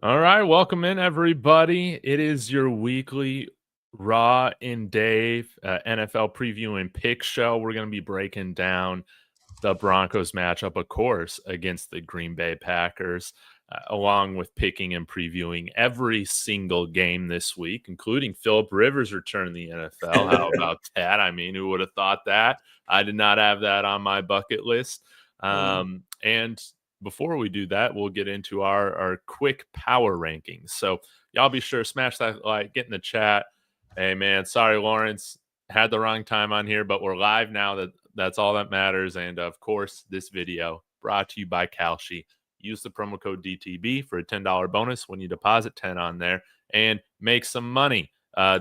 All right, welcome in everybody. It is your weekly Raw and Dave NFL preview and pick show. We're going to be breaking down the Broncos matchup, of course, against the Green Bay Packers, along with picking and previewing every single game this week, including Philip Rivers' return in the NFL. How about that? I mean, who would have thought that? I did not have that on my bucket list. And before we do that, we'll get into our quick power rankings. So y'all be sure smash that like, get in the chat. Hey man, sorry Lawrence, had the wrong time on here, but we're live now. That's all that matters. And of course, this video brought to you by Kalshi. Use the promo code DTB for a $10 bonus when you deposit 10 on there and make some money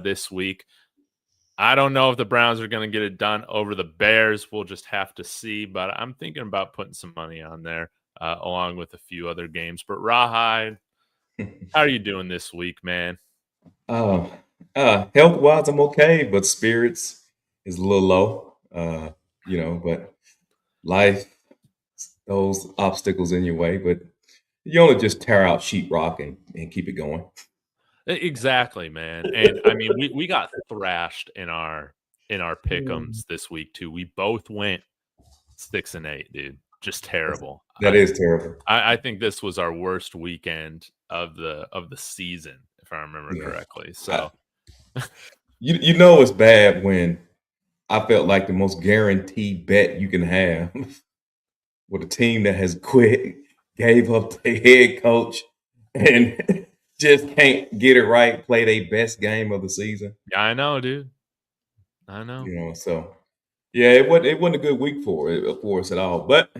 this week. I don't know if the Browns are going to get it done over the Bears. We'll just have to see. But I'm thinking about putting some money on there along with a few other games. But Rawhide, how are you doing this week, man? Health-wise, I'm okay, but spirits is a little low. But life, those obstacles in your way, but you only just tear out sheetrock and keep it going. Exactly, man. And I mean, we got thrashed in our pick'ems this week too. We both went 6-8, dude. Just terrible. That is terrible. I think this was our worst weekend of the season, if I remember Yeah. correctly. So You know it's bad when I felt like the most guaranteed bet you can have with a team that has quit, gave up their head coach, and just can't get it right, play their best game of the season. yeah, I know, dude. I know. So yeah, it wasn't a good week for us at all. But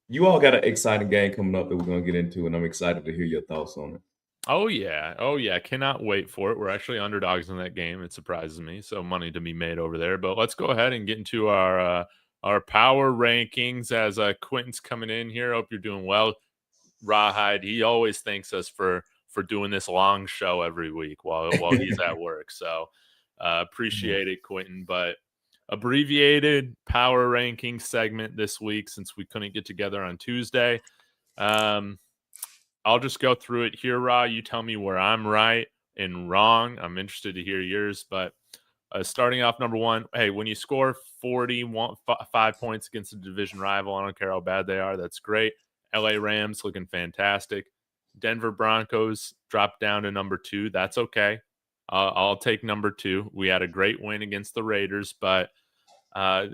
you all got an exciting game coming up that we're gonna get into, and I'm excited to hear your thoughts on it. Oh yeah. Oh yeah. Cannot wait for it. We're actually underdogs in that game. It surprises me. So money to be made over there. But let's go ahead and get into our power rankings as Quentin's coming in here. Hope you're doing well. Rawhide, he always thanks us for doing this long show every week while he's at work. So appreciate it, Quentin. But abbreviated power ranking segment this week since we couldn't get together on Tuesday. I'll just go through it here, Raw. You tell me where I'm right and wrong. I'm interested to hear yours. But starting off number one, hey, when you score 5 points against a division rival, I don't care how bad they are, that's great. LA Rams looking fantastic. Denver Broncos dropped down to number 2. That's okay. I'll take number 2. We had a great win against the Raiders, but I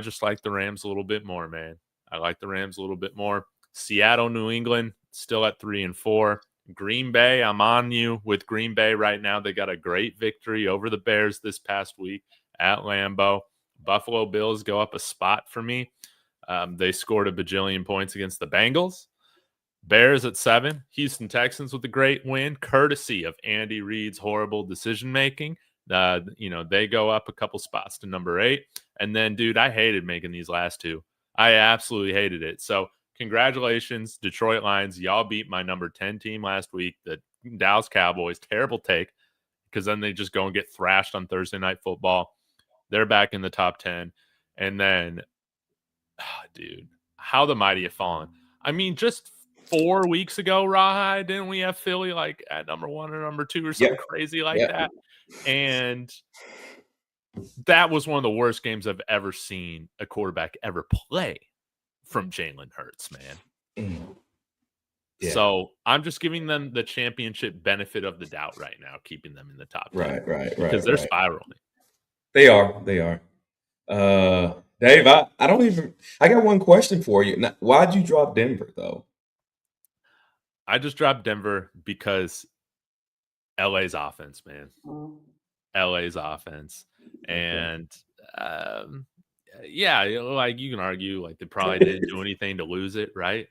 just like the Rams a little bit more, man. I like the Rams a little bit more. Seattle, New England, still at 3 and 4. Green Bay, I'm on you with Green Bay right now. They got a great victory over the Bears this past week at Lambeau. Buffalo Bills go up a spot for me. They scored a bajillion points against the Bengals. Bears at 7. Houston Texans with a great win, courtesy of Andy Reid's horrible decision-making. They go up a couple spots to number 8. And then, dude, I hated making these last two. I absolutely hated it. So congratulations, Detroit Lions. Y'all beat my number 10 team last week, the Dallas Cowboys. Terrible take, because then they just go and get thrashed on Thursday Night Football. They're back in the top 10. And then, dude, how the mighty have fallen. I mean, just 4 weeks ago, Rawhide, didn't we have Philly like at number 1 or number 2 or something crazy like that? And that was one of the worst games I've ever seen a quarterback ever play from Jalen Hurts, man. Yeah. So I'm just giving them the championship benefit of the doubt right now, keeping them in the top 10. Right. Because they're spiraling. They are. Dave, I got one question for you. Now, why'd you drop Denver though? I just dropped Denver because LA's offense, man. LA's offense. And like you can argue like they probably didn't do anything to lose it, right?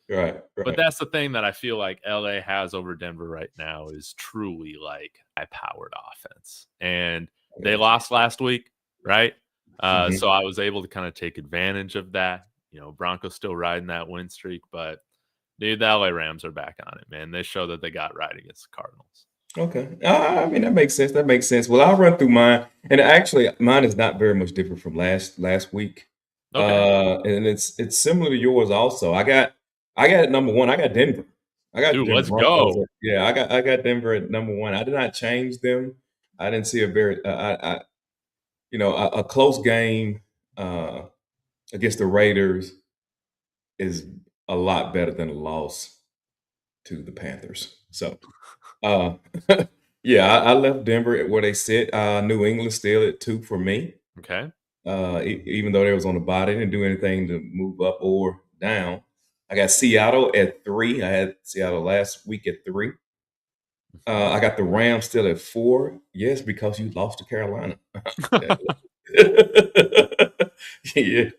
Right. But that's the thing that I feel like LA has over Denver right now is truly like high-powered offense. And they lost last week, right? So I was able to kind of take advantage of that. Broncos still riding that win streak, but dude, the LA Rams are back on it, man. They show that they got right against the Cardinals. Okay. I mean, that makes sense. Well, I'll run through mine. And actually, mine is not very much different from last week. Okay. And it's similar to yours also. I got number 1. I got Denver. I got the Dude, Denver let's Broncos. go. Yeah, I got Denver at number one. I did not change them. I didn't see a very, a close game uh, against the Raiders is a lot better than a loss to the Panthers. So, uh, yeah, I left Denver at where they sit. New England still at 2 for me. Okay. Even though they was on the bottom, they didn't do anything to move up or down. I got Seattle at 3. I had Seattle last week at 3. I got the Rams still at 4. Yes, because you lost to Carolina. Yeah.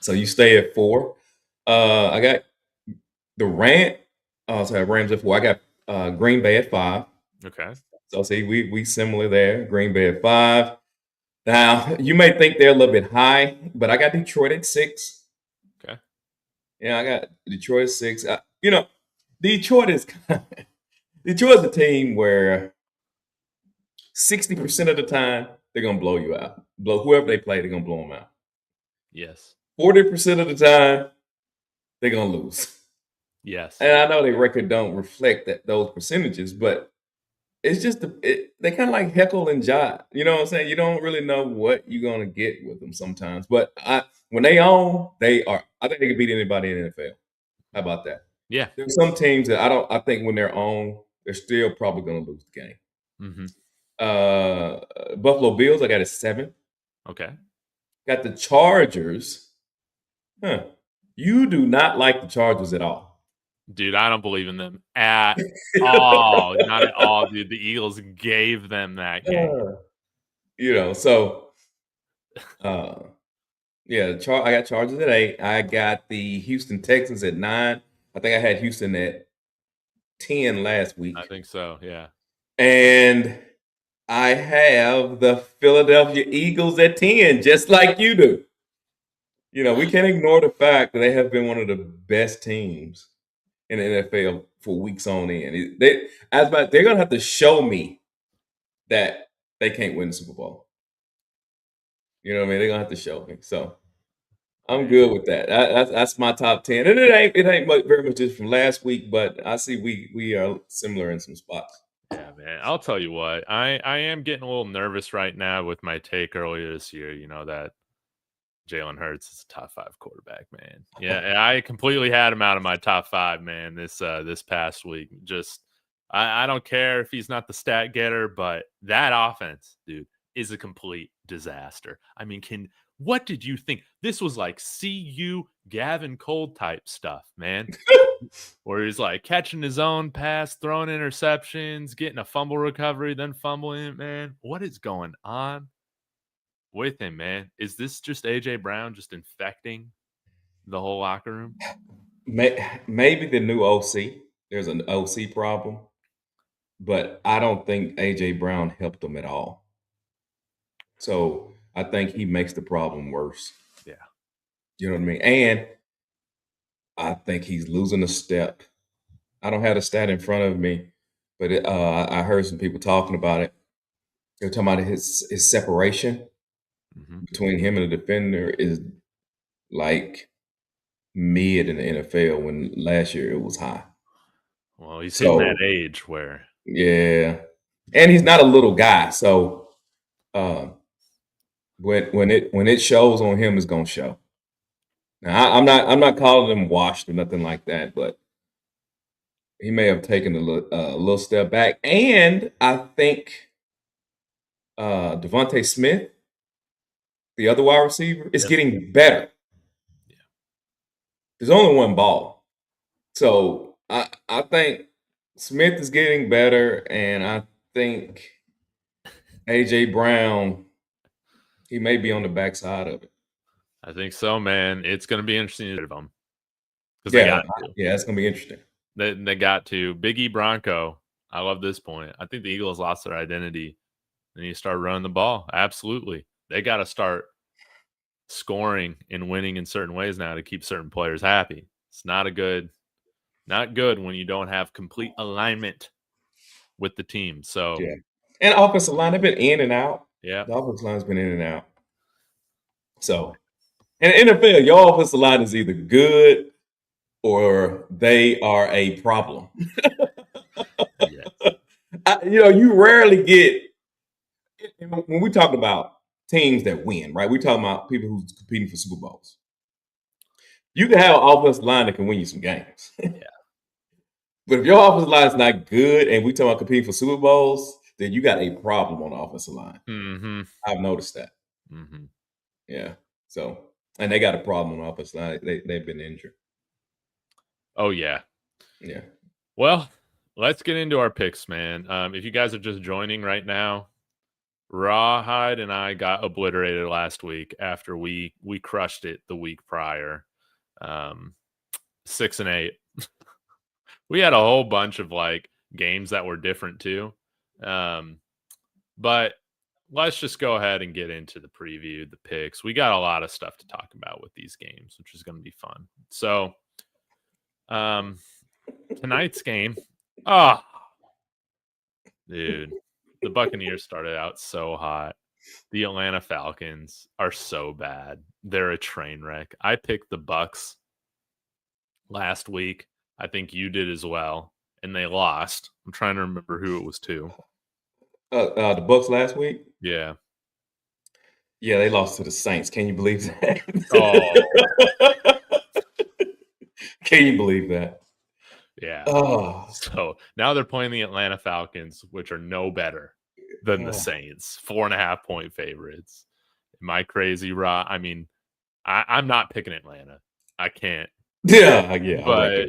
So you stay at 4. I got the Rams at 4. I got Green Bay at 5. Okay. So see, we similar there. Green Bay at 5. Now you may think they're a little bit high, but I got Detroit at 6. Okay. Yeah, I got Detroit at 6. Detroit is Detroit's a team where 60% of the time they're gonna blow you out. Blow whoever they play, they're gonna blow them out. Yes. 40% of the time they're gonna lose. Yes. And I know their record don't reflect those percentages, but it's just they kind of like heckle and jive. You know what I'm saying? You don't really know what you're gonna get with them sometimes. But when they own, they are. I think they can beat anybody in the NFL. How about that? Yeah. There's some teams that I don't. I think when they're on, they're still probably gonna lose the game. Mm-hmm. Buffalo Bills, I got a 7. Okay. Got the Chargers. Huh. You do not like the Chargers at all. Dude, I don't believe in them at all. Not at all, dude. The Eagles gave them that game. So yeah, I got Chargers at 8. I got the Houston Texans at 9. I think I had Houston at 10 last week. I think so, yeah. And I have the Philadelphia Eagles at 10, just like you do. We can't ignore the fact that they have been one of the best teams in the NFL for weeks on end. They're going to have to show me that they can't win the Super Bowl. You know what I mean? They're going to have to show me. So I'm good with that. That's my top 10. And it ain't very much just from last week, but I see we are similar in some spots. Yeah, man. I'll tell you what. I am getting a little nervous right now with my take earlier this year, that Jalen Hurts is a top 5 quarterback, man. Yeah, I completely had him out of my top 5, man, this past week. Just I don't care if he's not the stat getter, but that offense, dude, is a complete disaster. I mean, what did you think? This was like CU Gavin Cole type stuff, man. Where he's like catching his own pass, throwing interceptions, getting a fumble recovery, then fumbling it, man. What is going on with him, man? Is this just AJ Brown just infecting the whole locker room? Maybe the new OC. There's an OC problem, but I don't think AJ Brown helped them at all. So I think he makes the problem worse. Yeah. You know what I mean? And I think he's losing a step. I don't have the stat in front of me, but I heard some people talking about it. They're talking about his separation between him and the defender is like mid in the NFL when last year it was high. Well, he's hitting that age where. Yeah. And he's not a little guy. So when it shows on him, it's gonna show. Now I'm not calling him washed or nothing like that, but he may have taken a little step back. And I think Devontae Smith, the other wide receiver, is getting better. Yeah. There's only one ball. So I think Smith is getting better, and I think AJ Brown, he may be on the backside of it. I think so, man. It's going to be interesting to them. Yeah, it's going to be interesting. They got to. Big E Bronco. I love this point. I think the Eagles lost their identity. They need to start running the ball. Absolutely. They got to start scoring and winning in certain ways now to keep certain players happy. It's not good when you don't have complete alignment with the team. So yeah. And offensive line, they've been in and out. Yeah. The offensive line's been in and out. So in the NFL, your offensive line is either good or they are a problem. Yeah. You rarely get when we talk about teams that win, right? We're talking about people who's competing for Super Bowls. You can have an offensive line that can win you some games. Yeah. But if your offensive line is not good and we talking about competing for Super Bowls, then you got a problem on the offensive line. Mm-hmm. I've noticed that. Mm-hmm. Yeah. So, and they got a problem on the offensive line. They've been injured. Oh, yeah. Yeah. Well, let's get into our picks, man. If you guys are just joining right now, Rawhide and I got obliterated last week after we crushed it the week prior. 6-8. We had a whole bunch of like games that were different too. But let's just go ahead and get into the preview, the picks. We got a lot of stuff to talk about with these games, which is going to be fun. So, tonight's game. Dude, the Buccaneers started out so hot. The Atlanta Falcons are so bad. They're a train wreck. I picked the Bucks last week. I think you did as well, and they lost. I'm trying to remember who it was to. The Bucks last week. Yeah. Yeah, they lost to the Saints. Can you believe that? Oh. Can you believe that? Yeah. Oh. So now they're playing the Atlanta Falcons, which are no better than the Saints. 4.5 point favorites. Am I crazy, Ra? I mean, I'm not picking Atlanta. I can't. Yeah. But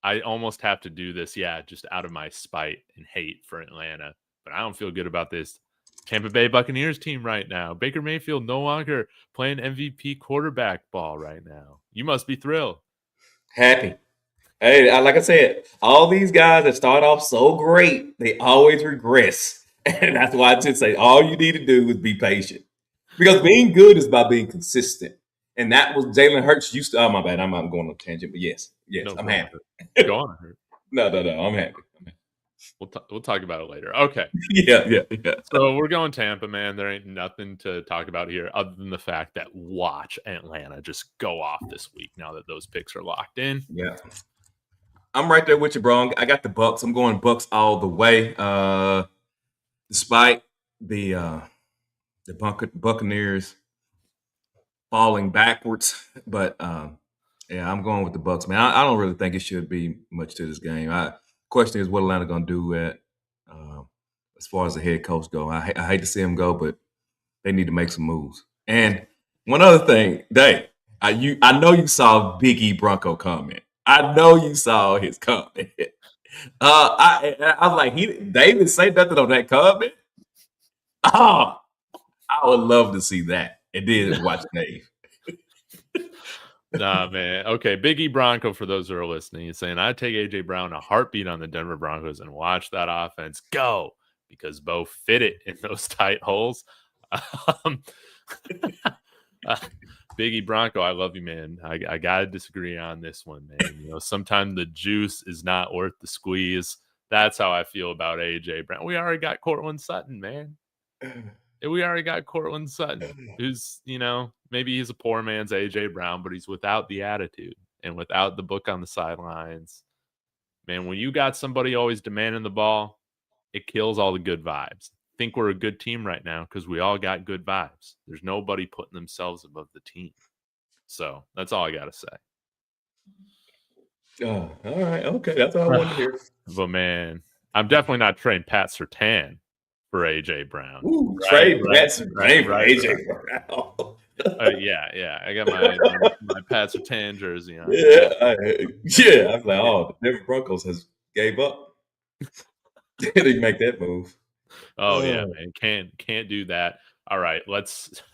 I almost have to do this, just out of my spite and hate for Atlanta. But I don't feel good about this Tampa Bay Buccaneers team right now. Baker Mayfield no longer playing MVP quarterback ball right now. You must be thrilled. Happy. Hey, like I said, all these guys that start off so great, they always regress. And that's why I just say all you need to do is be patient. Because being good is about being consistent. And that was Jalen Hurts used to. Oh, my bad. I'm not going on a tangent, but yes, No, I'm happy. Go on. No, I'm happy. We'll talk about it later. Okay. Yeah. So we're going Tampa, man. There ain't nothing to talk about here other than the fact that watch Atlanta just go off this week now that those picks are locked in. Yeah. I'm right there with you, bro. I got the Bucks. I'm going Bucks all the way. Despite the Buccaneers falling backwards, but yeah, I'm going with the Bucks, man. I don't really think it should be much to this game. Question is what Atlanta going to do as far as the head coach go. I hate to see him go, but they need to make some moves. And one other thing, Dave, I know you saw Big E Bronco comment. I know you saw his comment. I was like, David say nothing on that comment. Oh, I would love to see that. And then watch Dave. Nah, man. Okay, Big E Bronco, for those who are listening, is saying, I'd take A.J. Brown a heartbeat on the Denver Broncos and watch that offense go because Bo fit it in those tight holes. Big E Bronco, I love you, man. I got to disagree on this one, man. Sometimes the juice is not worth the squeeze. That's how I feel about A.J. Brown. We already got Cortland Sutton, man. We already got Cortland Sutton, who's, maybe he's a poor man's A.J. Brown, but he's without the attitude and without the book on the sidelines. Man, when you got somebody always demanding the ball, it kills all the good vibes. I think we're a good team right now because we all got good vibes. There's nobody putting themselves above the team. So that's all I got to say. Oh, all right. Okay. That's all I wanted to hear. But, man, I'm definitely not trading Pat Surtain for A.J. Brown. Ooh, trade Pat Surtain for A.J. Brown. Yeah. I got my Pat Surtain jersey on. Yeah. I was like, the Denver Broncos has gave up. They didn't make that move. Oh, yeah, man. Can't do that. All right,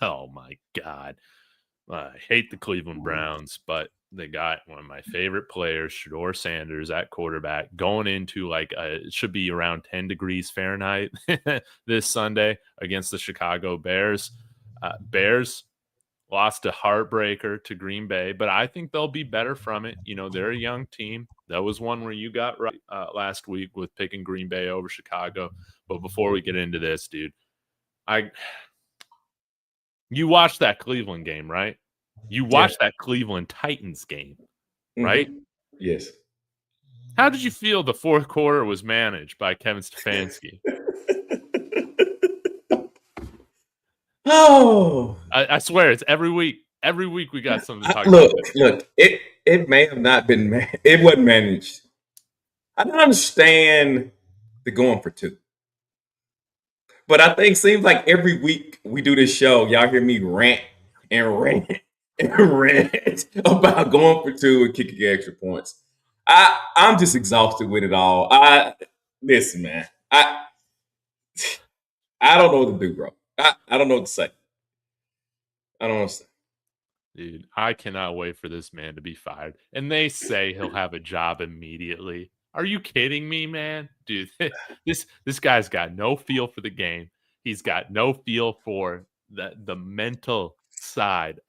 oh, my God. I hate the Cleveland Browns, but they got one of my favorite players, Shedeur Sanders, at quarterback, going into it should be around 10 degrees Fahrenheit this Sunday against the Chicago Bears. Bears lost a heartbreaker to Green Bay, but I think they'll be better from it. They're a young team. That was one where you got right last week with picking Green Bay over Chicago. But before we get into this, dude, you watched that Cleveland game, right? You watched that Cleveland Titans game. right? Yes. How did you feel the fourth quarter was managed by Kevin Stefanski? Oh, I swear it's every week. Every week we got something to talk about. look. It may have not been. It wasn't managed. I don't understand the going for two, but I think seems like every week we do this show, y'all hear me rant and rant and rant about going for two and kicking extra points. I'm just exhausted with it all. Listen, man. I don't know what to do, bro. I don't know what to say. I don't know what to say. Dude, I cannot wait for this man to be fired. And they say he'll have a job immediately. Are you kidding me, man? Dude, this guy's got no feel for the game. He's got no feel for the mental side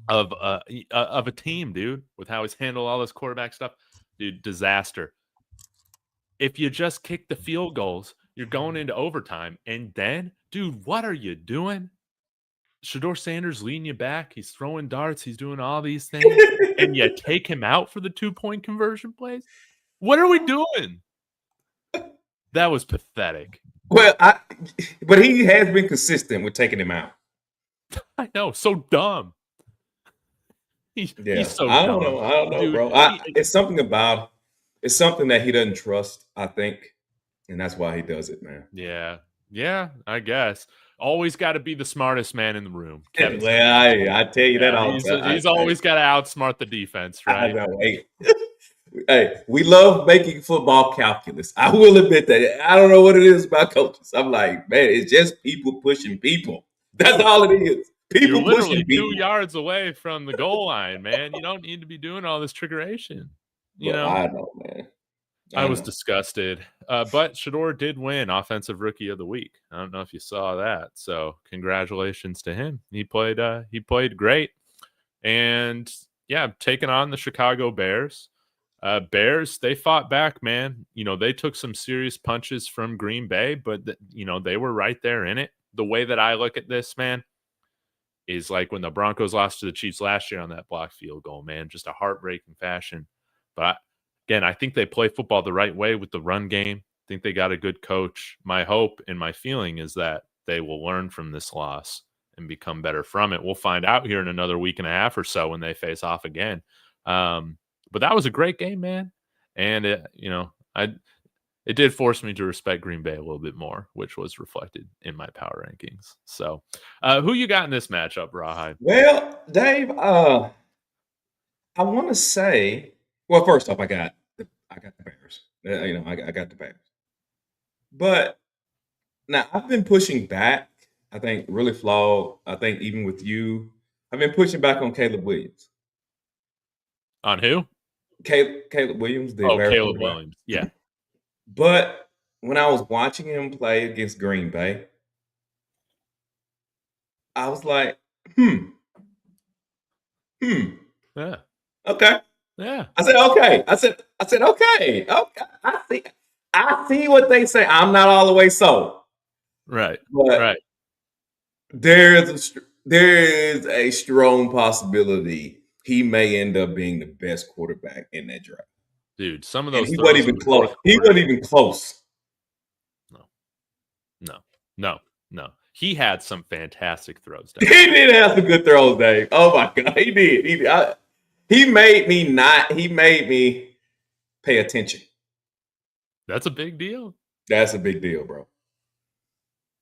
of a team, dude, with how he's handled all this quarterback stuff. Dude, disaster. If you just kick the field goals, you're going into overtime. And then, dude, what are you doing? Shador Sanders leading you back. He's throwing darts. He's doing all these things. And you take him out for the 2-point conversion plays? What are we doing? That was pathetic. Well, but he has been consistent with taking him out. I know. So dumb. He's so I dumb. don't know, Dude, bro. It's something that he doesn't trust, I think. And that's why he does it, man. Yeah, I guess. Always got to be the smartest man in the room. Kevin Well, I tell you that all the time. He's always got to outsmart the defense, right? I know. Hey, we love making football calculus. I will admit that. I don't know what it is about coaches. I'm like, man, it's just people pushing people. That's all it is. People You're literally pushing people. 2 yards away from the goal line, man. You don't need to be doing all this trickeration. You know? I know, man. I was disgusted. But Shador did win Offensive Rookie of the Week. I don't know if you saw that. So congratulations to him. He played great. And yeah, taking on the Chicago Bears. Bears, they fought back, man. You know, they took some serious punches from Green Bay, but they were right there in it. The way that I look at this, man, is like when the Broncos lost to the Chiefs last year on that blocked field goal, man, just a heartbreaking fashion. But again, I think they play football the right way with the run game. I think they got a good coach. My hope and my feeling is that they will learn from this loss and become better from it. We'll find out here in another week and a half or so when they face off again. But that was a great game, man. And it did force me to respect Green Bay a little bit more, which was reflected in my power rankings. So, who you got in this matchup, Rawhide? Well, Dave, I want to say, well, first off, I got the Bears. I got the Bears. But now I've been pushing back. I think really flawed. I think even with you, I've been pushing back on Caleb Williams. On who? Caleb Williams. Caleb Williams. Yeah. But when I was watching him play against Green Bay, I was like, Yeah. Okay. Yeah. I said, okay. I said, okay. Okay. I see what they say. I'm not all the way sold. Right. But right. there is a strong possibility he may end up being the best quarterback in that draft. Dude, some of those he wasn't even close. He wasn't even close. No. He had some fantastic throws. Dave. He did have some good throws, Dave. Oh my God, he did. He made me pay attention. That's a big deal. That's a big deal, bro.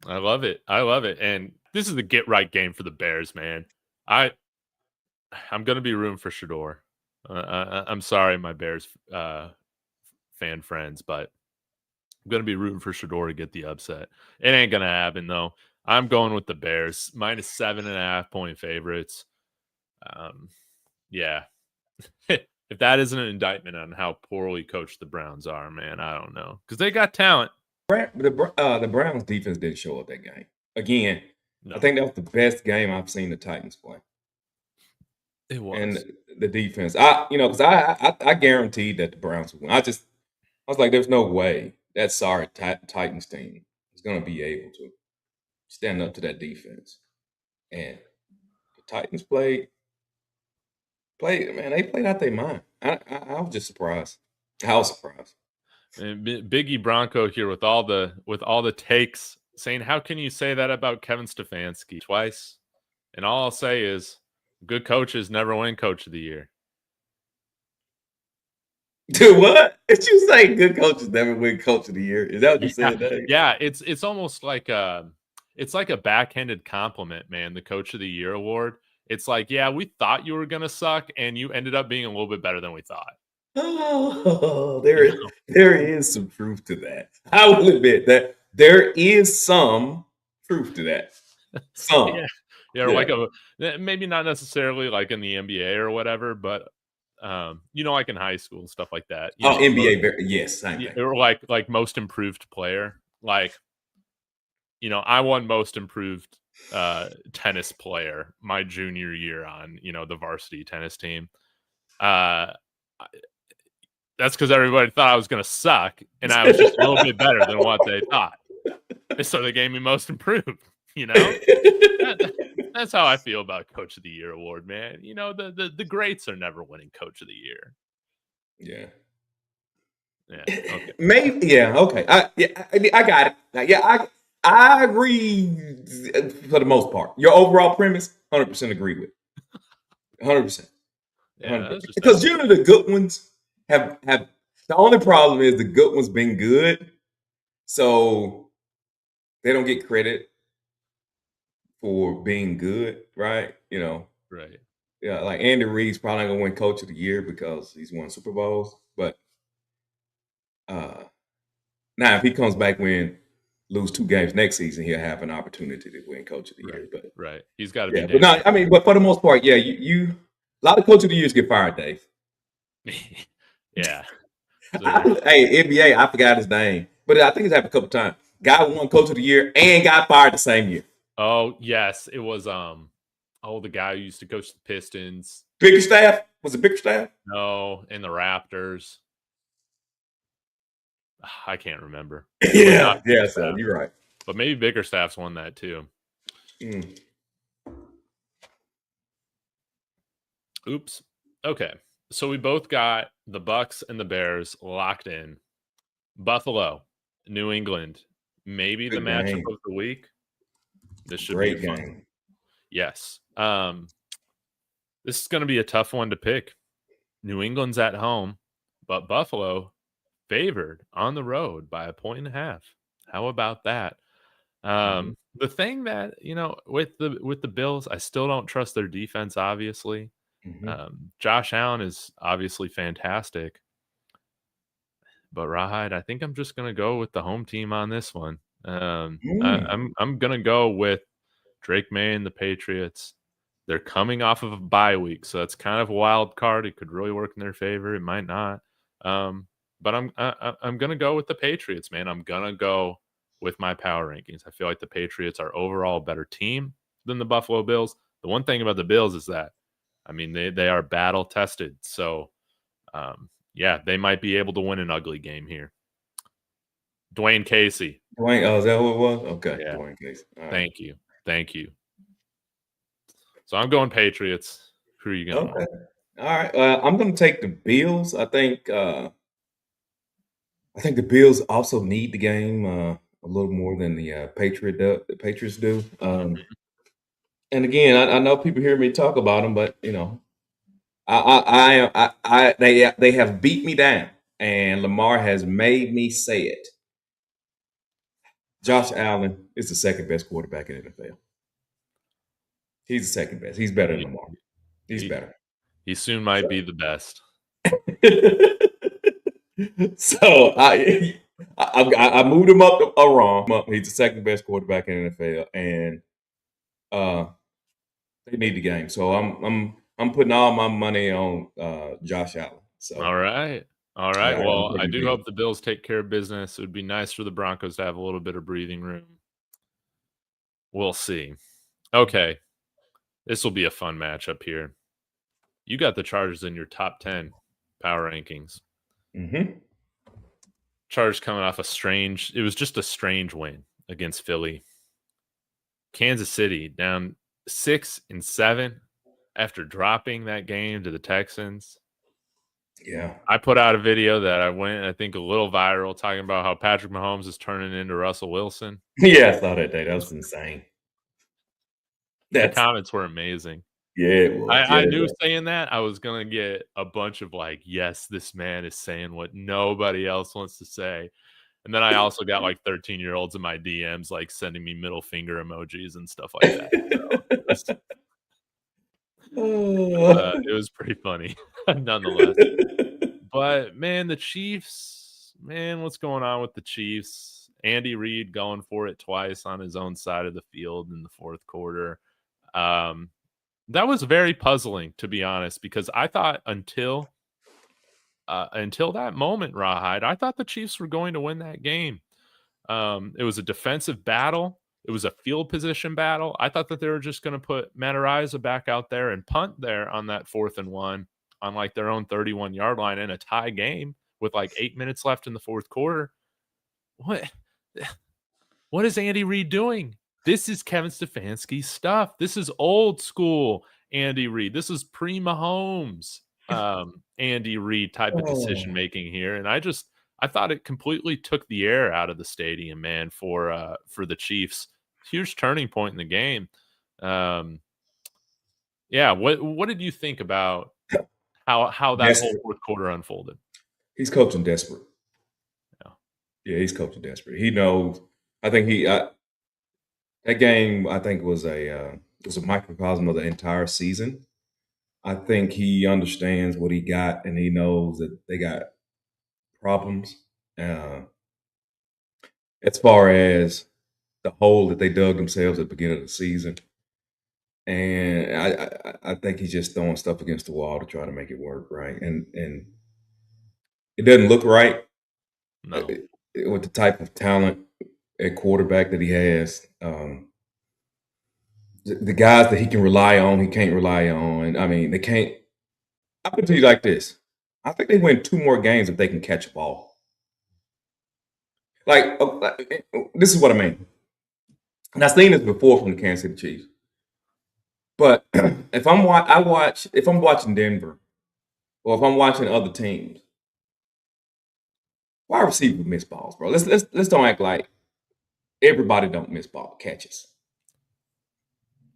I love it. And this is the get right game for the Bears, man. I'm gonna be rooting for Shador. I'm sorry, my Bears fan friends, but I'm gonna be rooting for Shador to get the upset. It ain't gonna happen though. I'm going with the Bears minus 7.5 point favorites. Yeah. If that isn't an indictment on how poorly coached the Browns are, man, I don't know, because they got talent. The Browns defense didn't show up that game again. No. I think that was the best game I've seen the Titans play. It was, and the defense. Because I guaranteed that the Browns would win. I was like, there's no way that sorry Titans team is going to be able to stand up to that defense. And the Titans played They played out their mind. I was just surprised. I was surprised. And Biggie Bronco here with all the takes, saying, "How can you say that about Kevin Stefanski twice?" And all I'll say is, good coaches never win Coach of the Year. Dude, what? Did you say good coaches never win Coach of the Year? Is that what you Yeah, said, Dave? yeah. It's almost like it's like a backhanded compliment, man. The Coach of the Year award. It's like, yeah, we thought you were gonna suck, and you ended up being a little bit better than we thought. Oh, You know? there is some truth to that. I will admit that there is some truth to that. Some. Yeah, yeah. Or Yeah. like maybe not necessarily like in the NBA or whatever, but like in high school and stuff like that. Oh, NBA, yes, same Yeah, thing. or like most improved player. Like, I won most improved tennis player my junior year on, the varsity tennis team. Uh that's because everybody thought I was gonna suck, and I was just a little bit better than what they thought. And so they gave me most improved, you know? That's how I feel about Coach of the Year award, man. The greats are never winning Coach of the Year. Yeah. Yeah. Okay. Maybe, yeah, okay. I got it. Yeah, I agree for the most part. Your overall premise, 100% agree with. 100%. Yeah, 100%. that's just Because the good ones have the only problem is the good ones been good, so they don't get credit for being good, right? right. Yeah, like Andy Reid's probably not gonna win Coach of the Year because he's won Super Bowls, but uh now, if he comes back lose 2 games next season, he'll have an opportunity to win Coach of the Year. Right. But Right. He's got to be yeah, but damn no, I mean, but for the most part, yeah, you a lot of Coach of the Years get fired, Dave. Yeah. Hey, NBA, I forgot his name, but I think it's happened a couple times. Guy won Coach of the Year and got fired the same year. Oh, yes. It was the guy who used to coach the Pistons. Bickerstaff? Was it Bickerstaff? No, and the Raptors. I can't remember. Yeah, yeah, so you're right. But maybe Bickerstaff's won that too. Mm. Oops. Okay. So we both got the Bucks and the Bears locked in. Buffalo, New England, maybe Good the matchup game. of the week. This should Great be a fun game. Yes. This is going to be a tough one to pick. New England's at home, but Buffalo favored on the road by 1.5. How about that? Mhm. The thing that, with the Bills, I still don't trust their defense, obviously. Mhm. Josh Allen is obviously fantastic. But Rawhide, I think I'm just gonna go with the home team on this one. I'm gonna go with Drake May and the Patriots. They're coming off of a bye week, so that's kind of a wild card. It could really work in their favor. It might not. But I'm gonna go with the Patriots, man. I'm gonna go with my power rankings. I feel like the Patriots are overall a better team than the Buffalo Bills. The one thing about the Bills is that, I mean, they are battle tested. So yeah, they might be able to win an ugly game here. Dwayne Casey. Dwayne, oh, is that who it was? Okay, Yeah. Dwayne Casey. All right. Thank you. Thank you. So I'm going Patriots. Who are you going Okay. with? All right. I'm going to take the Bills. I think the Bills also need the game a little more than the Patriots do. Mhm. And again, I know people hear me talk about them, but they have beat me down, and Lamar has made me say it. Josh Allen is the second best quarterback in the NFL. He's the second best. He's better than He, Lamar. He's he, better. he soon might be the best. So I moved him up wrong. He's the second best quarterback in the NFL, and they need the game. So I'm putting all my money on Josh Allen. So All right. All right. I'm Well, I taking do Bills. hope the Bills take care of business. It would be nice for the Broncos to have a little bit of breathing room. We'll see. Okay. This will be a fun matchup here. You got the Chargers in your top 10 power rankings. Mm-hmm. Chargers coming off it was just a strange win against Philly. Kansas City down 6-7 after dropping that game to the Texans. Yeah. I put out a video that I think, a little viral talking about how Patrick Mahomes is turning into Russell Wilson. Yeah, I saw that day. That was insane. The That's comments were amazing. yeah, it was. Yeah, I it knew was. saying that I was gonna get a bunch of like, yes, this man is saying what nobody else wants to say. And then I also got like 13-year-olds in my DMs like sending me middle finger emojis and stuff like that. So Oh. it was pretty funny nonetheless. But man, the Chiefs, man, what's going on with the Chiefs? Andy Reid going for it twice on his own side of the field in the fourth quarter. Um, that was very puzzling, to be honest, because I thought until that moment, Rawhide, I thought the Chiefs were going to win that game. It was a defensive battle. It was a field position battle. I thought that they were just going to put Matariza back out there and punt there on that 4th and 1 on like their own 31-yard line in a tie game with like 8 minutes left in the fourth quarter. What? What is Andy Reid doing? This is Kevin Stefanski's stuff. This is old school Andy Reid. This is pre-Mahomes Andy Reid type of decision Oh. making here. And I thought it completely took the air out of the stadium, man, for the Chiefs. Huge turning point in the game. Yeah, what did you think about how that whole Desperate. fourth quarter unfolded? He's coaching desperate. Yeah. Yeah, he's coaching desperate. He knows. I think that game, I think, was a microcosm of the entire season. I think he understands what he got, and he knows that they got problems. Uh, as far as the hole that they dug themselves at the beginning of the season, and I think he's just throwing stuff against the wall to try to make it work, right? And it doesn't look right No. with the type of talent at quarterback that he has. The guys that he can rely on, he can't rely on. I mean, they can't. I put it to you like this: I think they win 2 more games if they can catch a ball. Like this is what I mean. And I've seen this before from the Kansas City Chiefs. But if I'm watching Denver, or if I'm watching other teams, wide receiver miss balls, bro. Let's don't act like everybody don't miss ball catches.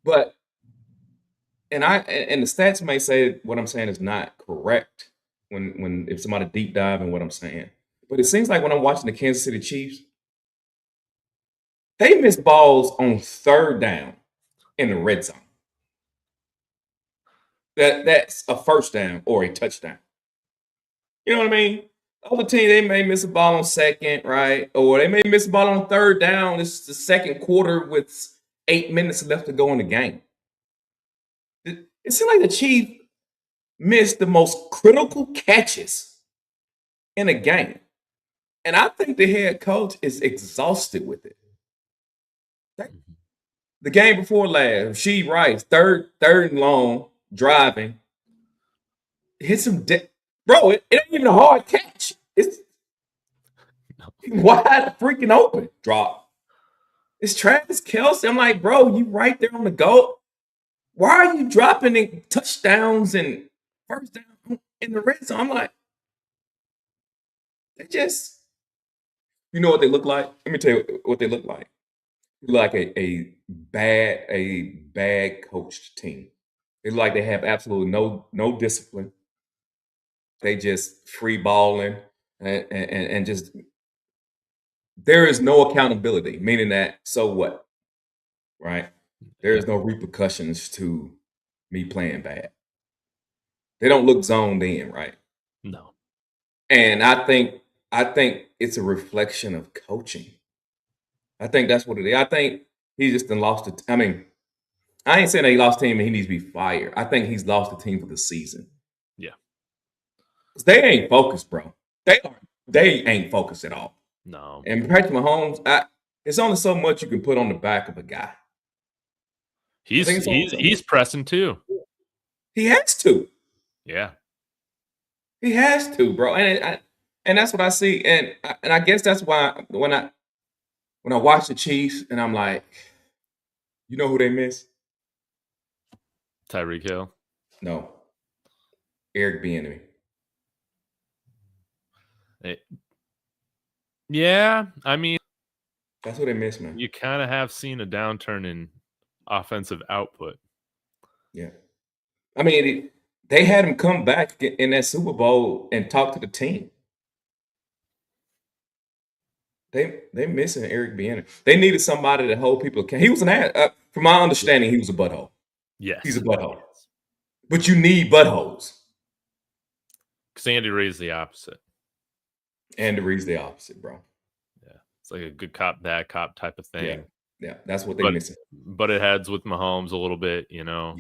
But and the stats may say what I'm saying is not correct when if somebody deep dive in what I'm saying. But it seems like when I'm watching the Kansas City Chiefs, they miss balls on 3rd down in the red zone. That's a first down or a touchdown. You know what I mean? Other team, they may miss a ball on 2nd, right? Or they may miss a ball on 3rd down. It's the 2nd quarter with 8 minutes left to go in the game. It seemed like the Chiefs missed the most critical catches in a game. And I think the head coach is exhausted with it. The game before last, Rasheed Rice, third and long, driving, hits him. Bro, it ain't even a hard catch. It's wide freaking open. Drop. It's Travis Kelce. I'm like, bro, you right there on the goal. Why are you dropping in touchdowns and first down in the red zone? I'm like, they just, you know what they look like? Let me tell you what they look like. They look like a bad coached team. They look like they have absolutely no discipline. They just free balling and just there is no accountability, meaning that so what? Right? There is no repercussions to me playing bad. They don't look zoned in, right? No. And I think it's a reflection of coaching. I think that's what it is. I think he just done lost it. I mean, I ain't saying that he lost the team and he needs to be fired. I think he's lost the team for the season. Yeah. They ain't focused, bro. They ain't focused at all. No. And Patrick Mahomes, it's only so much you can put on the back of a guy. He's pressing too. He has to. Yeah. He has to, bro. And that's what I see. And I guess that's why when I watch the Chiefs and I'm like, you know who they miss? Tyreek Hill. No. Eric Bieniemy. Yeah, I mean, that's what they miss, man. You kind of have seen a downturn in offensive output. Yeah. I mean, they had him come back in that Super Bowl and talk to the team. They missing Eric Bieniemy. They needed somebody to hold people accountable. He was from my understanding, he was a butthole. Yes. He's a butthole. Yes. But you need buttholes. Because Andy Reid's the opposite. Andy Reid's the opposite, bro. Yeah. It's like a good cop, bad cop type of thing. Yeah. That's what they're missing. But it heads with Mahomes a little bit, Yeah.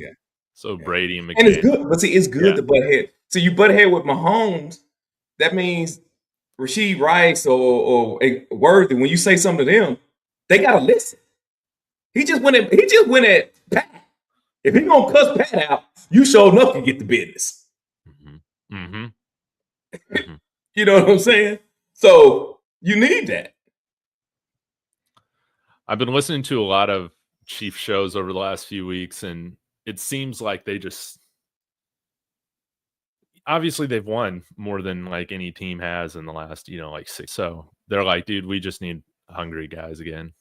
So Brady and McCain. And it's good. But see, it's good to butt head. So you butt head with Mahomes, that means Rashid Rice or Worthy, when you say something to them, they gotta listen. He just went at Pat. If he gonna cuss Pat out, you sure enough can get the business. You know what I'm saying? So you need that. I've been listening to a lot of Chief shows over the last few weeks, and it seems like they just obviously they've won more than like any team has in the last, like 6. So they're like, dude, we just need hungry guys again.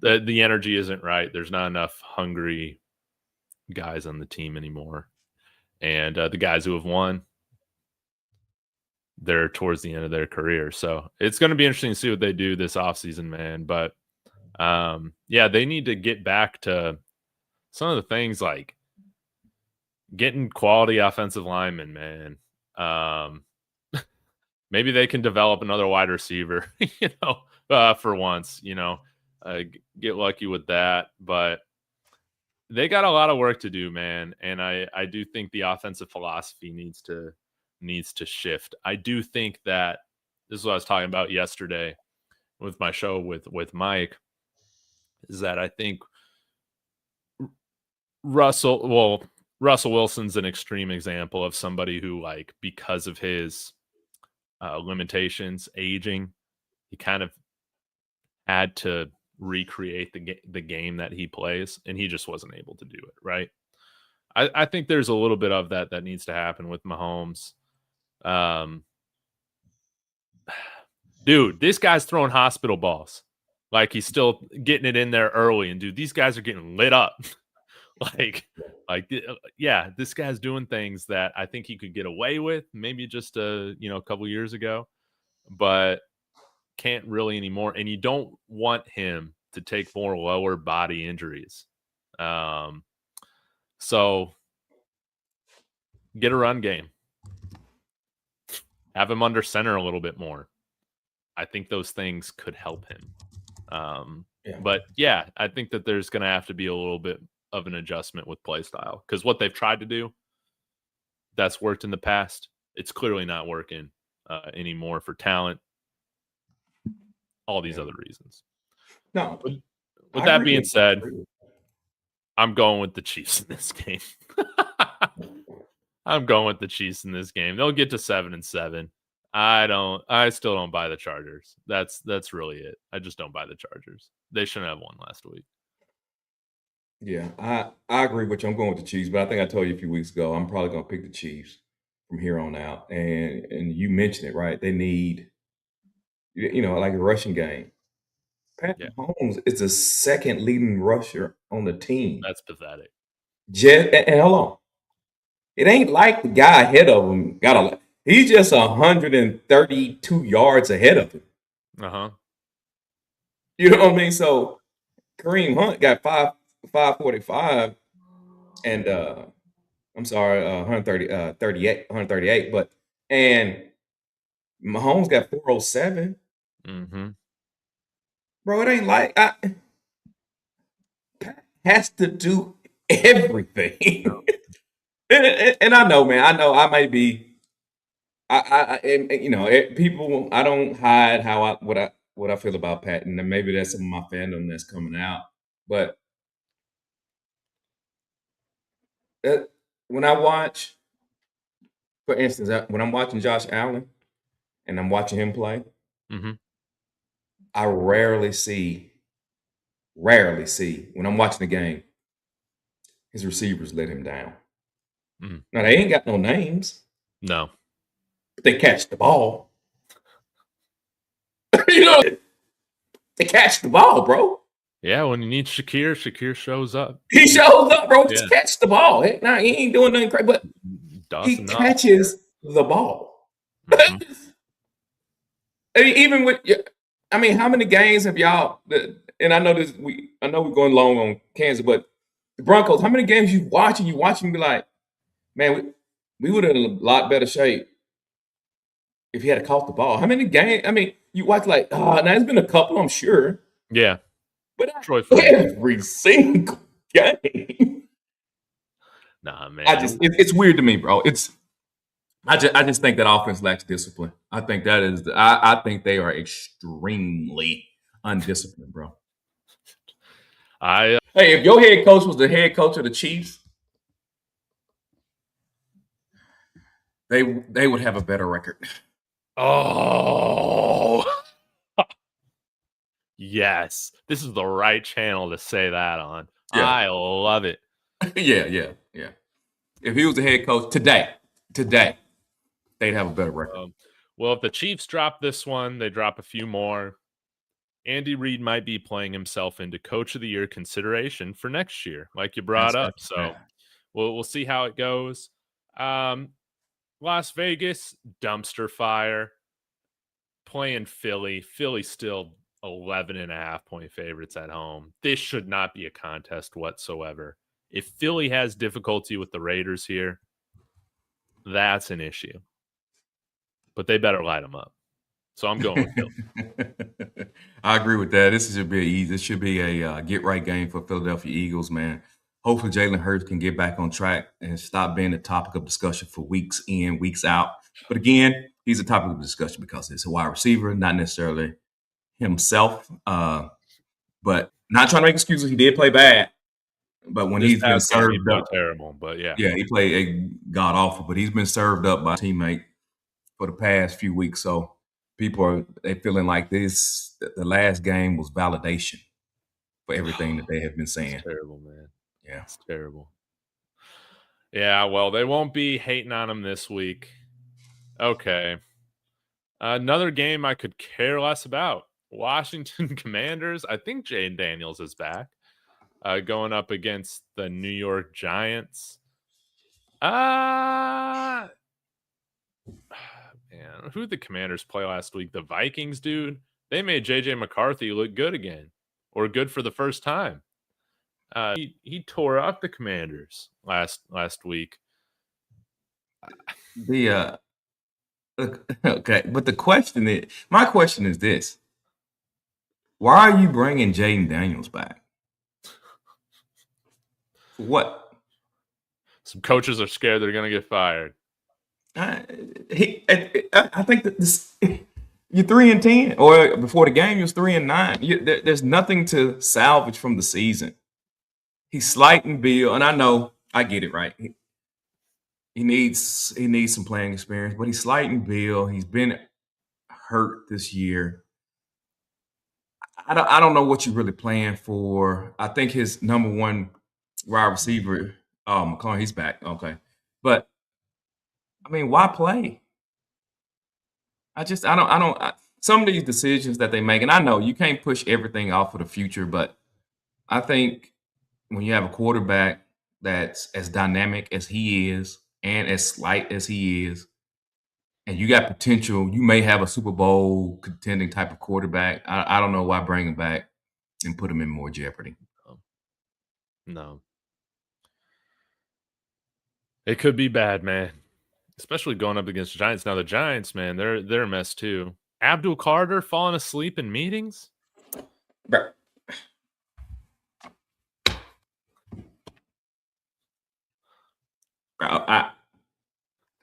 The energy isn't right. There's not enough hungry guys on the team anymore. And the guys who have won, they're towards the end of their career. So it's going to be interesting to see what they do this offseason, man. But they need to get back to some of the things like getting quality offensive linemen, man. Maybe they can develop another wide receiver, for once, get lucky with that. But they got a lot of work to do, man. And I do think the offensive philosophy needs to shift. I do think that this is what I was talking about yesterday with my show with Mike, is that I think Russell Wilson's an extreme example of somebody who, like, because of his limitations, aging, he kind of had to recreate the game that he plays, and he just wasn't able to do it, right? I think there's a little bit of that needs to happen with Mahomes. Dude, this guy's throwing hospital balls. Like, he's still getting it in there early, and dude, these guys are getting lit up. This guy's doing things that I think he could get away with maybe just a couple years ago, but can't really anymore. And you don't want him to take more lower body injuries. So get a run game. Have him under center a little bit more. I think those things could help him. But I think that there's going to have to be a little bit of an adjustment with play style, because what they've tried to do that's worked in the past, it's clearly not working anymore for talent, all these other reasons. No, with that being said, I'm going with the Chiefs in this game. I'm going with the Chiefs in this game. They'll get to 7-7. I still don't buy the Chargers. That's really it. I just don't buy the Chargers. They shouldn't have won last week. Yeah, I agree with you. I'm going with the Chiefs, but I think I told you a few weeks ago, I'm probably going to pick the Chiefs from here on out. And you mentioned it, right? They need, like a rushing game. Pat Mahomes is the second leading rusher on the team. That's pathetic. And hold on. It ain't like the guy ahead of him he's just 132 yards ahead of him. Uh-huh. You know what I mean? So Kareem Hunt got 545 and 138, and Mahomes got 407. Mm-hmm. Bro, it ain't like Pat has to do everything. and I know, man. I know I might be. People. I don't hide what I feel about Pat, and maybe that's some of my fandom that's coming out. But when I watch, for instance, when I'm watching Josh Allen and I'm watching him play, I rarely see when I'm watching the game, his receivers let him down. Mm. Now, they ain't got no names, No. but they catch the ball. You know, they catch the ball, bro. Yeah, when you need Shakir, Shakir shows up. He shows up, bro. Yeah. Just catch the ball. Now, he ain't doing nothing crazy, but Does he enough. catches the ball. Mhm. I mean, even with, I mean, how many games have y'all? And I know this. I know we're going long on Kansas, but the Broncos. How many games you watch and be like, man, we would have in a lot better shape if he had caught the ball. How many games? I mean, you watch like, now it's been a couple, I'm sure, Yeah. but Troy Furman. every single game. Nah, man. It's weird to me, bro. I just think that offense lacks discipline. I think that is. I think they are extremely undisciplined, bro. I Hey, if your head coach was the head coach of the Chiefs, they would have a better record. Oh. Yes. This is the right channel to say that on. Yeah. I love it. yeah. If he was the head coach today, they'd have a better record. Well, if the Chiefs drop this one, they drop a few more. Andy Reid might be playing himself into Coach of the Year consideration for next year, like you brought up. So we'll see how it goes. Las Vegas, dumpster fire. Playing Philly. Philly still 11.5-point favorites at home. This should not be a contest whatsoever. If Philly has difficulty with the Raiders here, that's an issue. But they better light them up. So I'm going with Philly. I agree with that. This should be a get right game for Philadelphia Eagles, man. Hopefully Jalen Hurts can get back on track and stop being the topic of discussion for weeks in, weeks out. But again, he's a topic of discussion because it's a wide receiver, not necessarily himself. But not trying to make excuses. He did play bad. But when he's been served up, terrible. But yeah, he played a god awful. But he's been served up by a teammate for the past few weeks. So people they feeling like this. The last game was validation for everything that they have been saying. It's terrible, man. Yeah, it's terrible. Yeah, well, they won't be hating on him this week. Okay, another game I could care less about. Washington Commanders. I think Jane Daniels is back. Going up against the New York Giants. Man, who did the Commanders play last week? The Vikings, dude. They made JJ McCarthy look good again, or good for the first time. He tore up the Commanders last week. Okay, but my question is this: why are you bringing Jaden Daniels back? For what? Some coaches are scared they're going to get fired. I think that this. You're 3-10, or before the game, you was 3-9. There's nothing to salvage from the season. He's slighting Bill, and I get it, right? He needs some playing experience, but he's slighting Bill. He's been hurt this year. I don't know what you're really playing for. I think his number one wide receiver, McClung, he's back. Okay, but I mean, why play? Some of these decisions that they make, and I know you can't push everything off for the future, but I think when you have a quarterback that's as dynamic as he is and as slight as he is, and you got potential, you may have a Super Bowl contending type of quarterback. I don't know why bring him back and put him in more jeopardy. No. It could be bad, man. Especially going up against the Giants. Now the Giants, man, they're a mess too. Abdul Carter falling asleep in meetings? Bro. I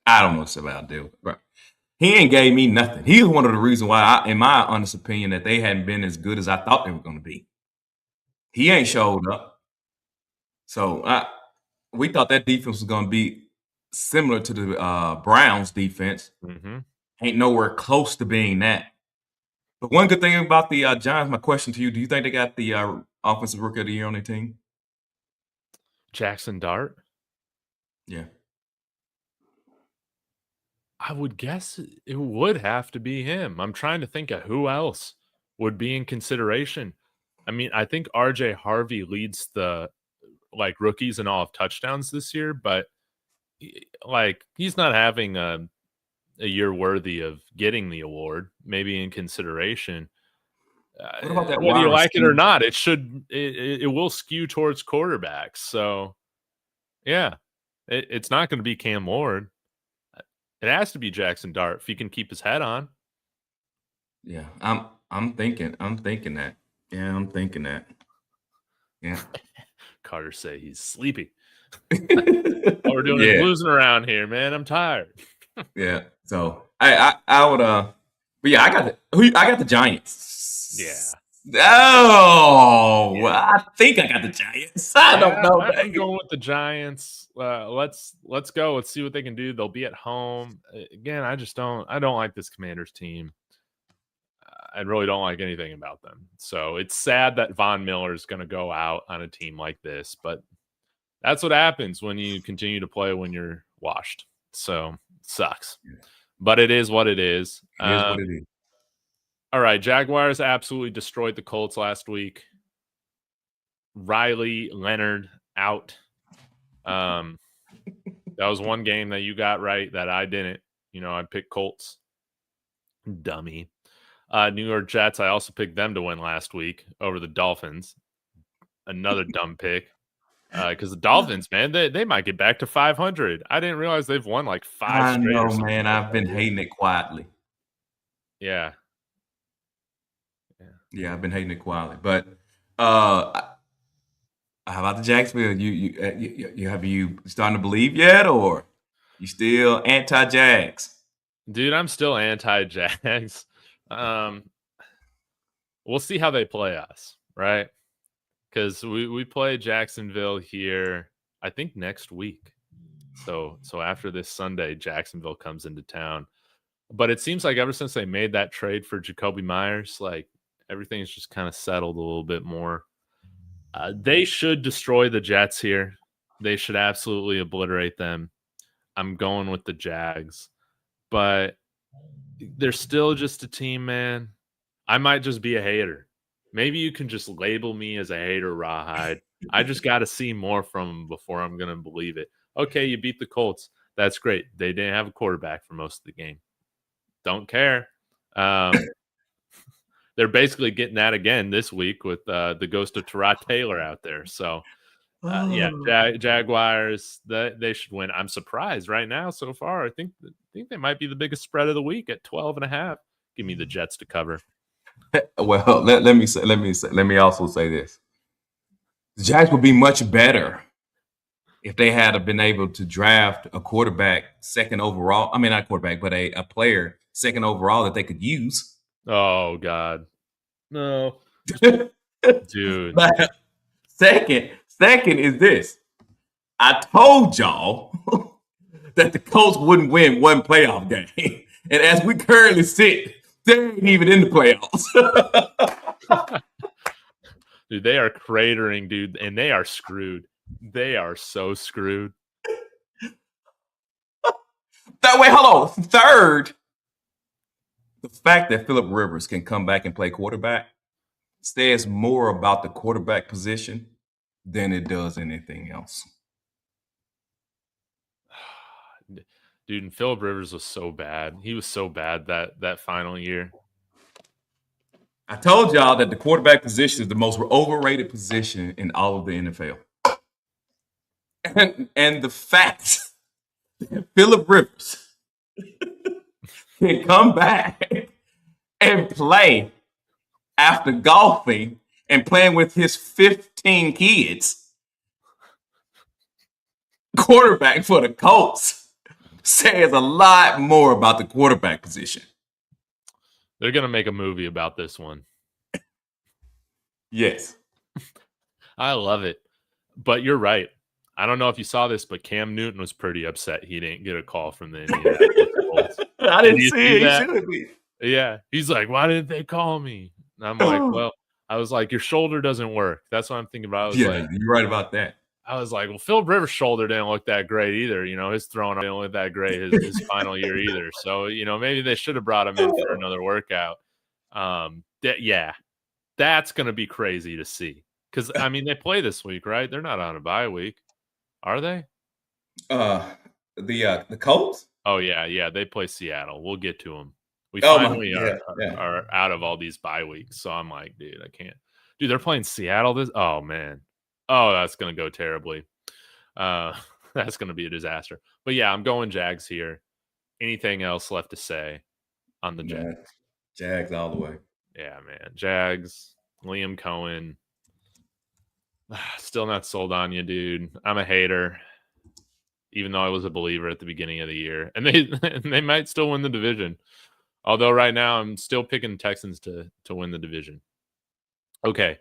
don't know what's about Abdul. Bro. He ain't gave me nothing. He's one of the reasons why, in my honest opinion, that they hadn't been as good as I thought they were going to be. He ain't showed up. So we thought that defense was going to be similar to the Browns defense. Mm-hmm. Ain't nowhere close to being that. But one good thing about the Giants, my question to you, do you think they got the offensive rookie of the year on their team? Jackson Dart? Yeah. I would guess it would have to be him. I'm trying to think of who else would be in consideration. I mean, I think RJ Harvey leads the rookies in all of touchdowns this year, but he's not having a year worthy of getting the award, maybe in consideration. What about that Whether wide you like it or receiver? not, it will skew towards quarterbacks. So yeah, it's not going to be Cam Ward. It has to be Jackson Dart if he can keep his head on. Yeah, I'm thinking that. Yeah, I'm thinking that. Yeah. Carter say he's sleepy. All we're doing is Yeah, losing around here, man. I'm tired. yeah. So I would but yeah, I got the Giants. Yeah. Oh, Yeah. I think I got the Giants. I don't know. I'm going with the Giants. Let's go. Let's see what they can do. They'll be at home. Again, I don't like this Commanders team. I really don't like anything about them. So it's sad that Von Miller is going to go out on a team like this, but that's what happens when you continue to play when you're washed. So it sucks, but it is what it is. It is what it is. All right, Jaguars absolutely destroyed the Colts last week. Riley Leonard out. That was one game that you got right that I didn't. I picked Colts. Dummy. New York Jets, I also picked them to win last week over the Dolphins. Another dumb pick. Because the Dolphins, man, they might get back to 500. I didn't realize they've won like 5 I straight. know, man. I've been hating it quietly. Yeah. Yeah, I've been hating it quietly. But how about the Jacksonville? You have you starting to believe yet, or you still anti-Jags? Dude, I'm still anti-Jags. We'll see how they play us, right? Because we play Jacksonville here, I think next week. So after this Sunday, Jacksonville comes into town. But it seems like ever since they made that trade for Jacoby Myers, everything's just kind of settled a little bit more. They should destroy the Jets here. They should absolutely obliterate them. I'm going with the Jags. But they're still just a team, man. I might just be a hater. Maybe you can just label me as a hater, Rawhide. I just got to see more from them before I'm going to believe it. Okay, you beat the Colts. That's great. They didn't have a quarterback for most of the game. Don't care. They're basically getting that again this week with the ghost of Tyrod Taylor out there. So, Jaguars, they should win. I'm surprised right now so far. I think they might be the biggest spread of the week at 12.5. Give me the Jets to cover. Well, let me also say this: the Jags would be much better if they had been able to draft a quarterback second overall. I mean, not quarterback, but a player second overall that they could use. Oh God, no, dude. Second is this: I told y'all that the Colts wouldn't win one playoff game, and as we currently sit, they ain't even in the playoffs. Dude, they are cratering, dude, and they are screwed. They are so screwed. Hold on. Third, the fact that Phillip Rivers can come back and play quarterback says more about the quarterback position than it does anything else. Dude, and Phillip Rivers was so bad. He was so bad that final year. I told y'all that the quarterback position is the most overrated position in all of the NFL. And the fact that Phillip Rivers can come back and play after golfing and playing with his 15 kids, quarterback for the Colts, says a lot more about the quarterback position. They're going to make a movie about this one. Yes. I love it. But you're right. I don't know if you saw this, but Cam Newton was pretty upset he didn't get a call from the Indianapolis Colts. I didn't see it. He should be. Yeah. He's like, why didn't they call me? And I'm like, well, I was like, your shoulder doesn't work. That's what I'm thinking about. I was like, you're right about that. I was like, well, Philip Rivers' shoulder didn't look that great either. His throwing didn't look that great his final year either. So, maybe they should have brought him in for another workout. Yeah, that's going to be crazy to see. Because, they play this week, right? They're not on a bye week, are they? The Colts? Oh, yeah, they play Seattle. We'll get to them. We Oh my, finally yeah. are out of all these bye weeks. So I'm like, dude, I can't. Dude, they're playing Seattle this. Oh man. Oh, that's gonna go terribly. That's gonna be a disaster. But yeah, I'm going Jags here. Anything else left to say on the Jags? Man, Jags all the way. Yeah, man. Jags, Liam Cohen. Still not sold on you, dude. I'm a hater, even though I was a believer at the beginning of the year. And they might still win the division. Although right now I'm still picking Texans to win the division. Okay.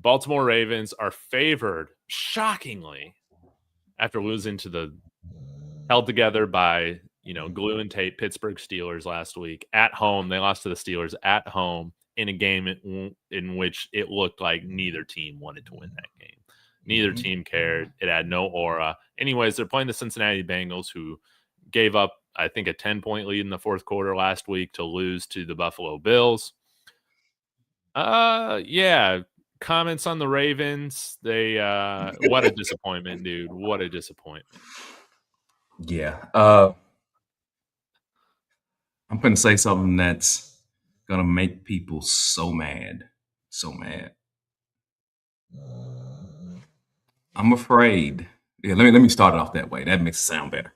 Baltimore Ravens are favored, shockingly, after losing to the held together by, glue and tape Pittsburgh Steelers last week at home. They lost to the Steelers at home in a game in which it looked like neither team wanted to win that game. Neither team cared. It had no aura. Anyways, they're playing the Cincinnati Bengals, who gave up, I think, a 10-point lead in the fourth quarter last week to lose to the Buffalo Bills. Yeah. Comments on the Ravens. They what a disappointment, dude. What a disappointment. Yeah. I'm gonna say something that's gonna make people so mad. So mad. I'm afraid. Yeah, let me start it off that way. That makes it sound better.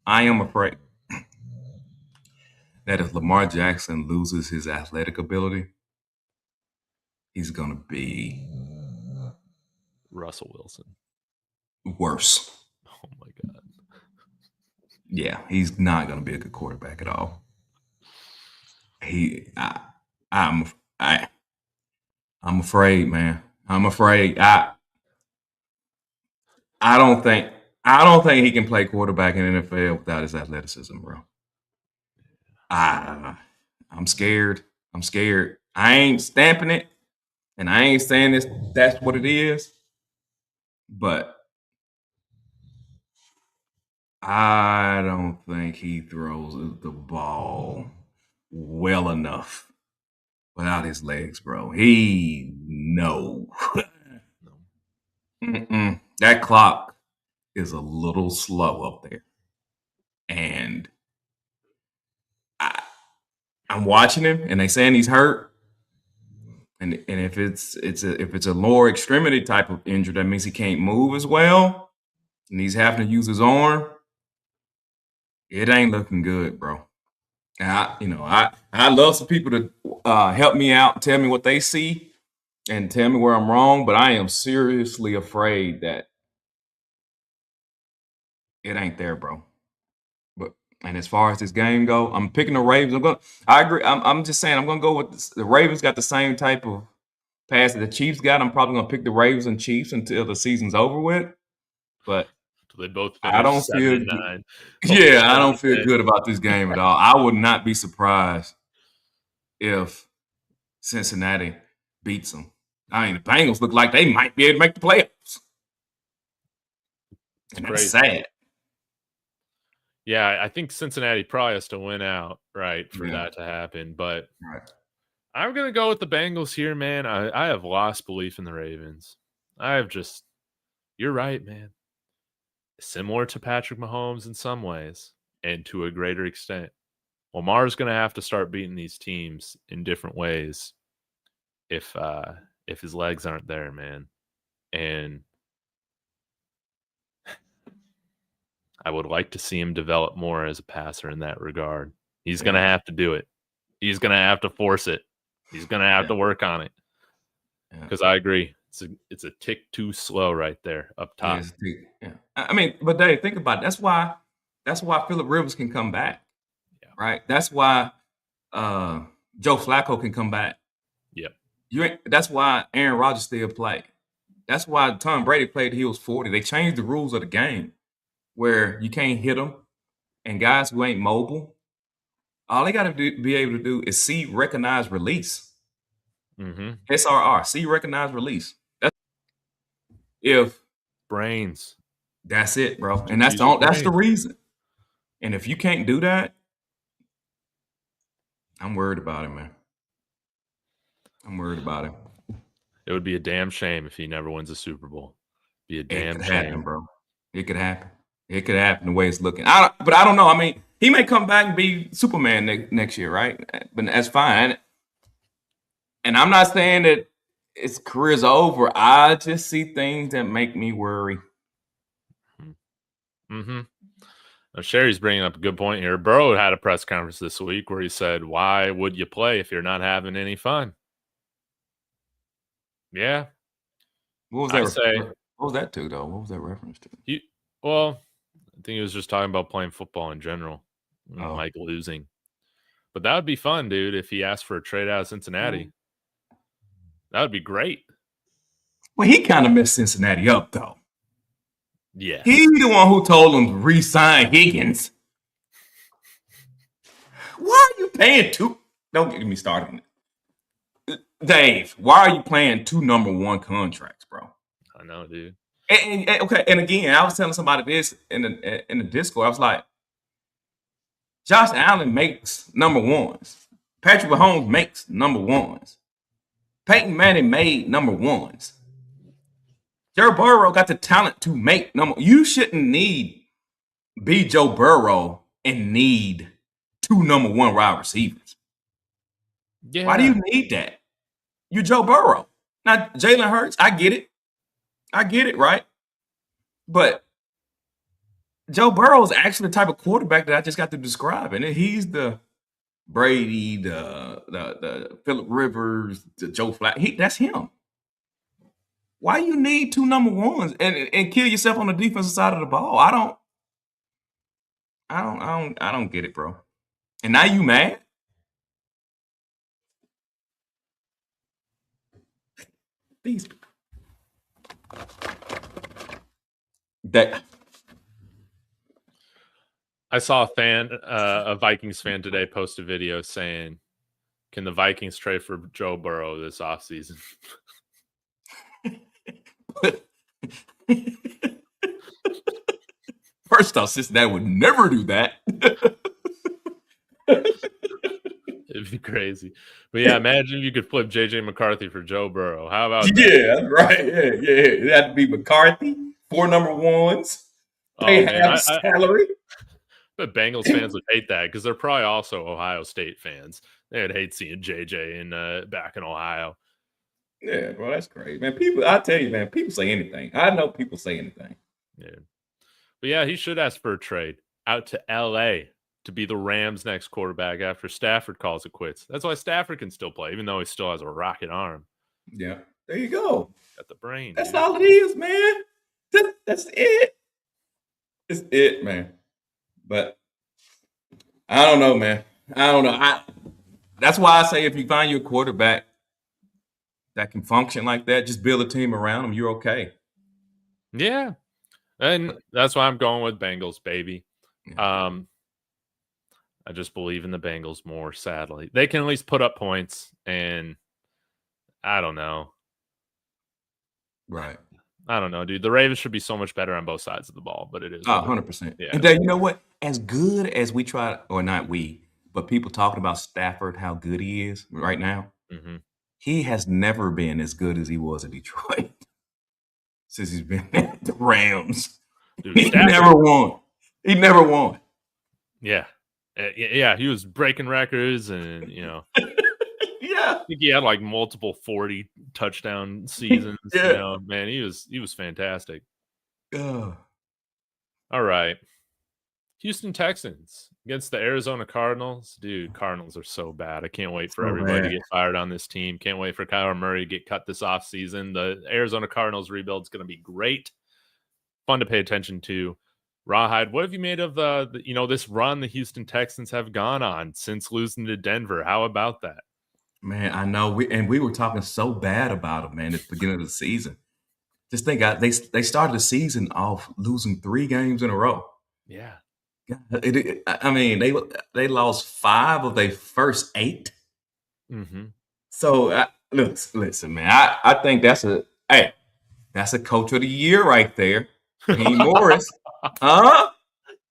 I am afraid that if Lamar Jackson loses his athletic ability, he's gonna be Russell Wilson. Worse. Oh my God. Yeah, he's not gonna be a good quarterback at all. I'm afraid, man. I'm afraid. I don't think he can play quarterback in the NFL without his athleticism, bro. I'm scared. I'm scared. I ain't stamping it, and I ain't saying that's what it is, but I don't think he throws the ball well enough without his legs, bro. No. That clock is a little slow up there, and I'm watching him, and they saying he's hurt. And if it's a lower extremity type of injury, that means he can't move as well, and he's having to use his arm. It ain't looking good, bro. And I love some people to help me out, tell me what they see, and tell me where I'm wrong. But I am seriously afraid that it ain't there, bro. And as far as this game go, I'm picking the Ravens. I agree. I'm just saying I'm gonna go with this. The Ravens got the same type of pass that the Chiefs got. I'm probably gonna pick the Ravens and Chiefs until the season's over with. But they both I don't feel 7-9. Yeah, I don't feel good about this game at all. I would not be surprised if Cincinnati beats them. I mean, the Bengals look like they might be able to make the playoffs. And that's sad. Yeah, I think Cincinnati probably has to win out, right, for that to happen. But I'm going to go with the Bengals here, man. I have lost belief in the Ravens. You're right, man. Similar to Patrick Mahomes in some ways, and to a greater extent. Lamar's going to have to start beating these teams in different ways if his legs aren't there, man. And I would like to see him develop more as a passer in that regard. He's going to have to do it. He's going to have to force it. He's going to have to work on it. Because I agree. It's a tick too slow right there up top. I mean, but Dave, think about it. That's why Philip Rivers can come back. Yeah. Right? That's why Joe Flacco can come back. Yep. That's why Aaron Rodgers still play. That's why Tom Brady played till he was 40. They changed the rules of the game where you can't hit them, and guys who ain't mobile, all they got to be able to do is see, recognize, release. SRR, see, recognize, release. If brains. That's it, bro. Just And that's use your that's the brain. reason. And if you can't do that, I'm worried about it, man. I'm worried about it. It would be a damn shame if he never wins a Super Bowl. Be a It damn could shame. happen, bro. It could happen. It could happen the way it's looking. But I don't know. I mean, he may come back and be Superman next year, right? But that's fine. And I'm not saying that his career's over. I just see things that make me worry. Mm-hmm. Now, Sherry's bringing up a good point here. Burrow had a press conference this week where he said, "Why would you play if you're not having any fun?" Yeah, What was I that? say. What was that to, though? What was that reference to? Well, I think he was just talking about playing football in general, Oh. like losing. But that would be fun, dude. If he asked for a trade out of Cincinnati, that would be great. Well, he kind of messed Cincinnati up, though. Yeah, He's the one who told him to re-sign Higgins. Why are you paying two? Don't get me started. Dave, why are you playing 2 number 1 contracts, bro? I know, dude. Okay, and again, I was telling somebody this in the Discord. I was like, Josh Allen makes number 1s. Patrick Mahomes makes number 1s. Peyton Manning made number 1s. Joe Burrow got the talent to make number. You shouldn't be Joe Burrow and need 2 number 1 wide receivers. Yeah. Why do you need that? You're Joe Burrow. Now, Jalen Hurts, I get it, right? But Joe Burrow is actually the type of quarterback that I just got to describe. And he's the Brady, the Phillip Rivers, the Joe Flacco. That's him. Why you need 2 number 1s and kill yourself on the defensive side of the ball? I don't get it, bro. And now you mad? These that I saw a Vikings fan today post a video saying, "Can the Vikings trade for Joe Burrow this offseason?" First off, Cincinnati would never do that. It'd be crazy. But yeah, imagine if you could flip JJ McCarthy for Joe Burrow. How about that? Yeah, right. Yeah. It had to be McCarthy, 4 number 1s, pay half salary. But Bengals fans would hate that because they're probably also Ohio State fans. They would hate seeing JJ back in Ohio. Yeah, bro, that's crazy, man. I tell you, man, people say anything. I know people say anything. Yeah. But yeah, he should ask for a trade out to LA to be the Rams' next quarterback after Stafford calls it quits. That's why Stafford can still play, even though he still has a rocket arm. Yeah, there you go. Got the brain. That's all it is, man. That's it. It's it, man. But I don't know, man. I don't know. That's why I say if you find your quarterback that can function like that, just build a team around him. You're okay. Yeah. And that's why I'm going with Bengals, baby. Yeah. I just believe in the Bengals more, sadly. They can at least put up points, and I don't know. Right. I don't know, dude. The Ravens should be so much better on both sides of the ball, but it is. 100%. Yeah. And then, you know what? As good as we try, or not we, but people talking about Stafford, how good he is right now, he has never been as good as he was in Detroit since he's been at the Rams. Dude, he never won. He never won. Yeah. Yeah, he was breaking records and, yeah. I think he had like multiple 40 touchdown seasons. Yeah. Man, he was fantastic. All right. Houston Texans against the Arizona Cardinals. Dude, Cardinals are so bad. I can't wait for everybody to get fired on this team. Can't wait for Kyler Murray to get cut this offseason. The Arizona Cardinals rebuild is going to be great. Fun to pay attention to. Rawhide, what have you made of this run the Houston Texans have gone on since losing to Denver? How about that? Man, I know. We were talking so bad about them, man, at the beginning of the season. Just think, they started the season off losing 3 games in a row. Yeah. I mean, they lost 5 of their first 8. Mm-hmm. So listen, man. I think that's hey. That's a coach of the year right there. Raheem Morris. Huh?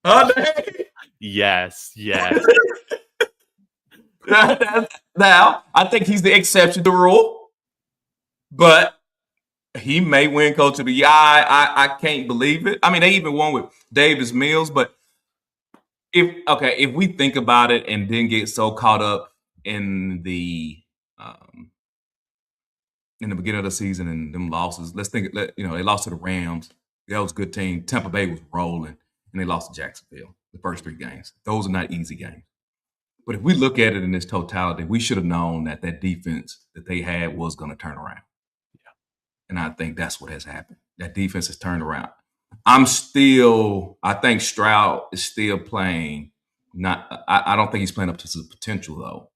Dave? Yes, yes. Now, I think he's the exception to the rule, but he may win coach of the year. I can't believe it. I mean, they even won with Davis Mills, but if we think about it and then get so caught up in the beginning of the season and them losses, let's think. They lost to the Rams. That was a good team. Tampa Bay was rolling, and they lost to Jacksonville the first 3 games. Those are not easy games. But if we look at it in its totality, we should have known that defense that they had was going to turn around. Yeah. And I think that's what has happened. That defense has turned around. I think Stroud is still playing. I don't think he's playing up to his potential, though.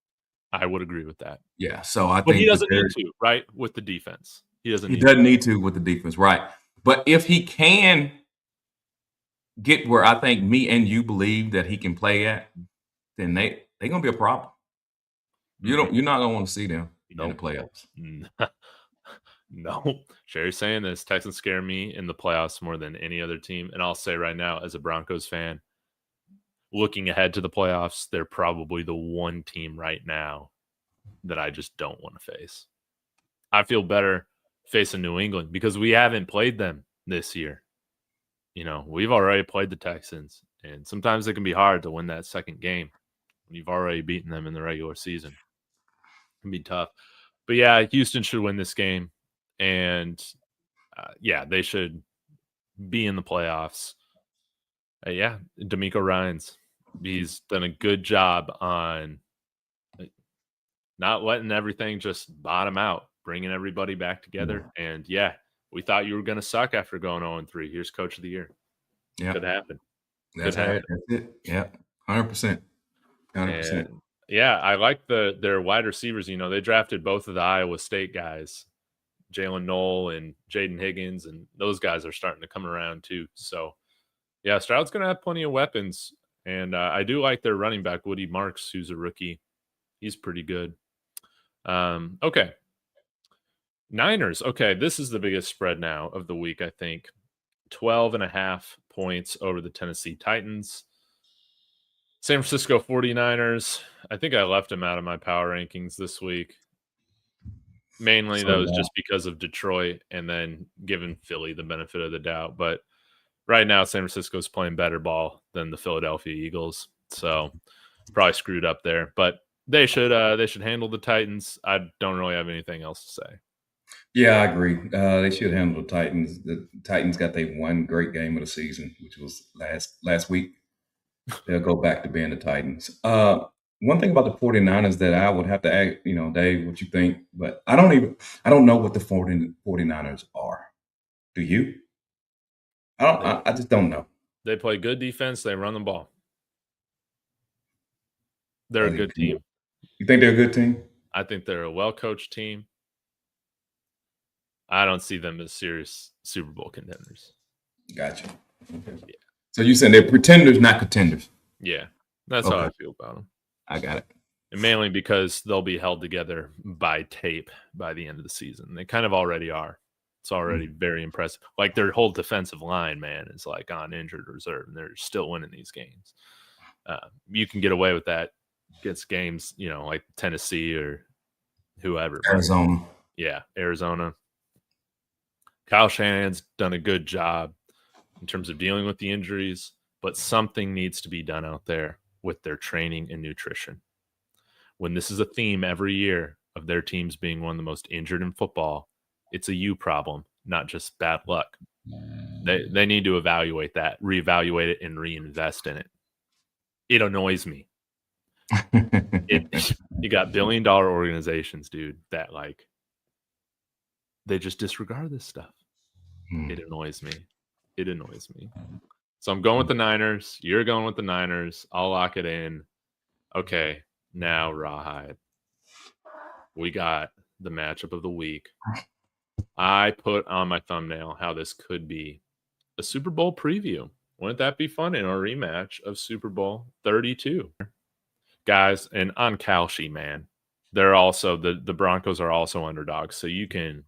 I would agree with that. Yeah. So I but think he doesn't need to, right? With the defense. He doesn't need to with the defense, right? But if he can get where I think me and you believe that he can play at, then they're gonna be a problem. You're not gonna want to see them in the playoffs. No. Sherry's saying this. Texans scare me in the playoffs more than any other team. And I'll say right now, as a Broncos fan, looking ahead to the playoffs, they're probably the one team right now that I just don't want to face. I feel better facing New England because we haven't played them this year. We've already played the Texans, and sometimes it can be hard to win that second game when you've already beaten them in the regular season. It can be tough. But yeah, Houston should win this game, and they should be in the playoffs. D'Amico Ryans, he's done a good job on not letting everything just bottom out, bringing everybody back together. Yeah. And we thought you were going to suck after going 0-3. Here's coach of the year. Yeah. Could happen. That's it. Yeah. 100%. 100%. And I like their wide receivers. They drafted both of the Iowa State guys, Jalen Knoll and Jaden Higgins, and those guys are starting to come around too. So, Stroud's going to have plenty of weapons. And I do like their running back, Woody Marks, who's a rookie. He's pretty good. Okay. Niners. Okay, this is the biggest spread now of the week, I think. 12.5 points over the Tennessee Titans. San Francisco 49ers. I think I left them out of my power rankings this week. Mainly that was just because of Detroit and then giving Philly the benefit of the doubt. But right now, San Francisco's playing better ball than the Philadelphia Eagles. So probably screwed up there. But they should handle the Titans. I don't really have anything else to say. Yeah, I agree. They should handle the Titans. The Titans got their one great game of the season, which was last week. They'll go back to being the Titans. One thing about the 49ers that I would have to ask, Dave, what you think, but I don't know what the 49ers are. Do you? I just don't know. They play good defense. They run the ball. They're a good team. You think they're a good team? I think they're a well-coached team. I don't see them as serious Super Bowl contenders. Gotcha. Okay. Yeah. So you saying they're pretenders, not contenders? Yeah, that's how I feel about them. I got it. And mainly because they'll be held together by tape by the end of the season. They kind of already are. It's already very impressive. Like their whole defensive line, man, is like on injured reserve, and they're still winning these games. You can get away with that against games, like Tennessee or whoever. Arizona. Yeah, Arizona. Kyle Shanahan's done a good job in terms of dealing with the injuries, but something needs to be done out there with their training and nutrition. When this is a theme every year of their teams being one of the most injured in football, it's a you problem, not just bad luck. They need to evaluate that, reevaluate it, and reinvest in it. It annoys me. You got billion-dollar organizations, dude, that they just disregard this stuff. It annoys me. So I'm going with the Niners. You're going with the Niners. I'll lock it in. Okay, now Rawhide. We got the matchup of the week. I put on my thumbnail how this could be a Super Bowl preview. Wouldn't that be fun in a rematch of Super Bowl 32? Guys, and on Kalshi, man, they're also the Broncos are also underdogs, so you can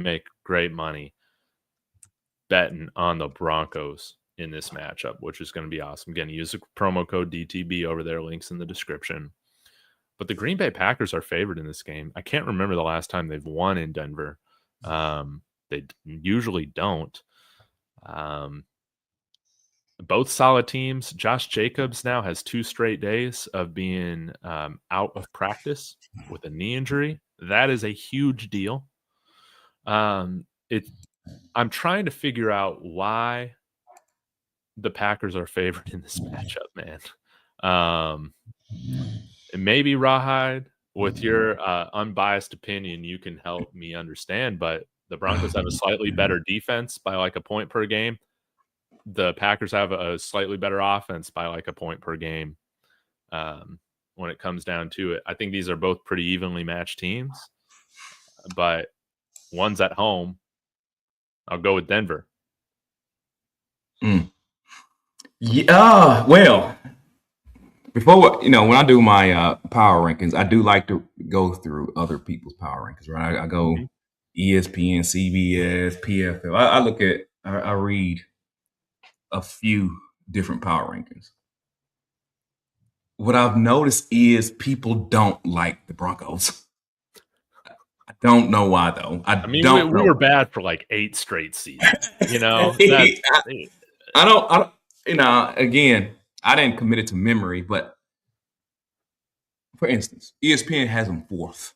make great money betting on the Broncos in this matchup, which is going to be awesome. Again, use the promo code DTB over there. Links in the description. But the Green Bay Packers are favored in this game. I can't remember the last time they've won in Denver. They usually don't. Both solid teams. Josh Jacobs now has 2 straight days of being out of practice with a knee injury. That is a huge deal. I'm trying to figure out why the Packers are favored in this matchup, man. And maybe Rawhide, with your unbiased opinion, you can help me understand. But the Broncos have a slightly better defense by like a point per game. The Packers have a slightly better offense by like a point per game. When it comes down to it, I think these are both pretty evenly matched teams, but one's at home. I'll go with Denver. Yeah, well, before when I do my power rankings, I do like to go through other people's power rankings, right? I go ESPN, CBS, PFL. I look at, I read a few different power rankings. What I've noticed is people don't like the Broncos. I don't know why, though. I mean, we were bad for like 8 straight seasons. I don't. Again, I didn't commit it to memory, but for instance, ESPN has them 4th.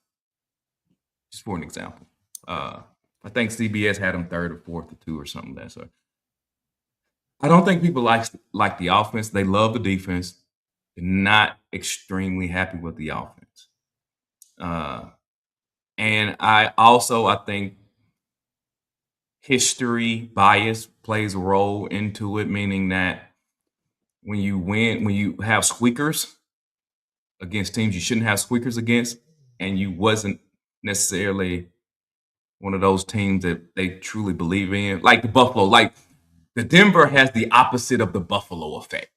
Just for an example, I think CBS had them 3rd or 4th or 2 or something like that. So I don't think people like the offense. They love the defense. They're not extremely happy with the offense. And I think history bias plays a role into it, meaning that when you have squeakers against teams you shouldn't have squeakers against, and you wasn't necessarily one of those teams that they truly believe in, like the Buffalo, like the Denver has the opposite of the Buffalo effect.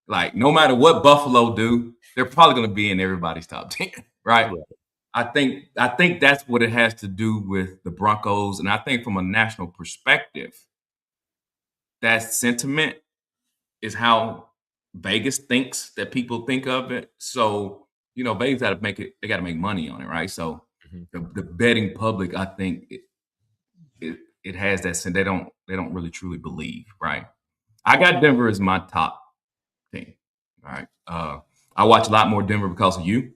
Like no matter what Buffalo do, they're probably going to be in everybody's top 10, right? I think that's what it has to do with the Broncos, and I think from a national perspective, that sentiment is how Vegas thinks that people think of it. So Vegas got to make it; they got to make money on it, right? So the betting public, I think it has that sense. They don't really truly believe, right? I got Denver as my top team, right? I watch a lot more Denver because of you.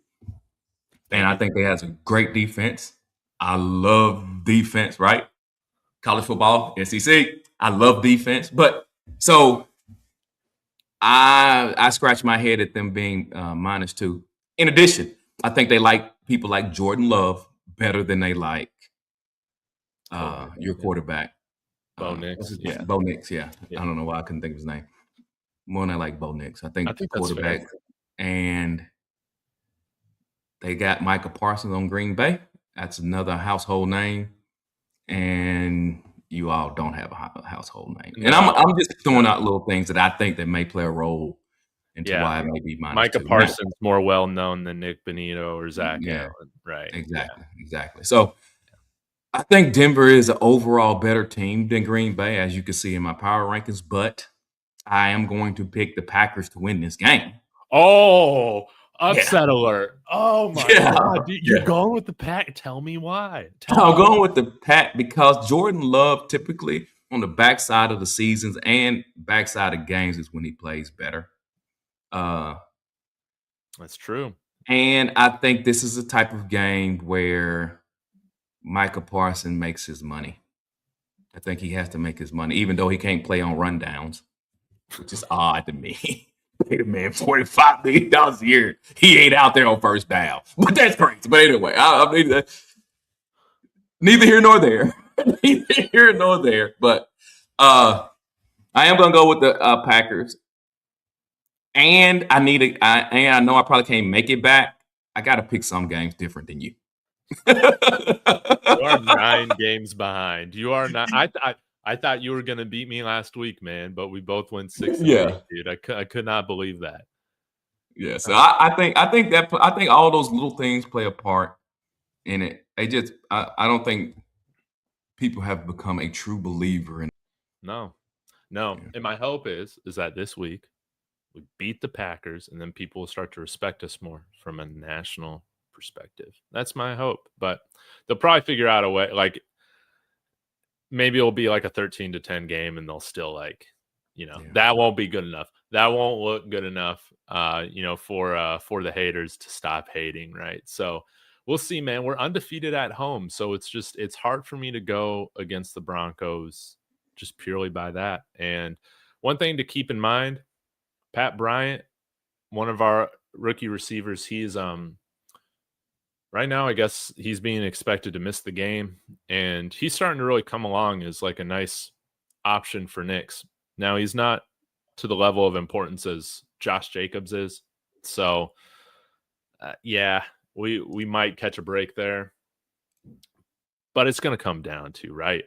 And I think they have a great defense. I love defense, right? College football, SEC. I love defense. But so I scratch my head at them being -2. In addition, I think they like people like Jordan Love better than they like your quarterback. Bo Nix. Bo Nix, yeah. I don't know why I couldn't think of his name. More than I like Bo Nix. I think the quarterback. And they got Micah Parsons on Green Bay. That's another household name. And you all don't have a household name. And I'm just throwing out little things that I think that may play a role into why it may be -2. Micah Parsons more well known than Nick Bonito or Zach Allen, right? Exactly. So I think Denver is an overall better team than Green Bay, as you can see in my power rankings, but I am going to pick the Packers to win this game. Oh, upset alert. Oh my God. Dude, you're going with the Pack. Tell me why. I'm going with the Pack because Jordan Love typically on the backside of the seasons and backside of games is when he plays better. That's true. And I think this is a type of game where Micah Parsons makes his money. I think he has to make his money, even though he can't play on rundowns, which is odd to me. Wait a minute, $45 million a year. He ain't out there on first down. But that's crazy. But anyway, I mean, neither here nor there. Neither here nor there. But I am going to go with the Packers. And I know I probably can't make it back. I got to pick some games different than you. You are 9 games behind. You are not. I thought you were going to beat me last week, man, but we both went 6 and 8, dude. I could not believe that. Yeah, so I think all those little things play a part in it. I don't think people have become a true believer in No. Yeah. And my hope is that this week we beat the Packers, and then people will start to respect us more from a national perspective. That's my hope. But they'll probably figure out a way. Like maybe it'll be like a 13-10 game, and they'll still like, Yeah. that won't be good enough. That won't look good enough, for the haters to stop hating, right? So we'll see, man. We're undefeated at home, so it's hard for me to go against the Broncos just purely by that. And one thing to keep in mind, Pat Bryant, one of our rookie receivers, he's right now I guess he's being expected to miss the game, and he's starting to really come along as like a nice option for Knicks. Now he's not to the level of importance as Josh Jacobs is. So yeah, we might catch a break there. But it's going to come down to, right,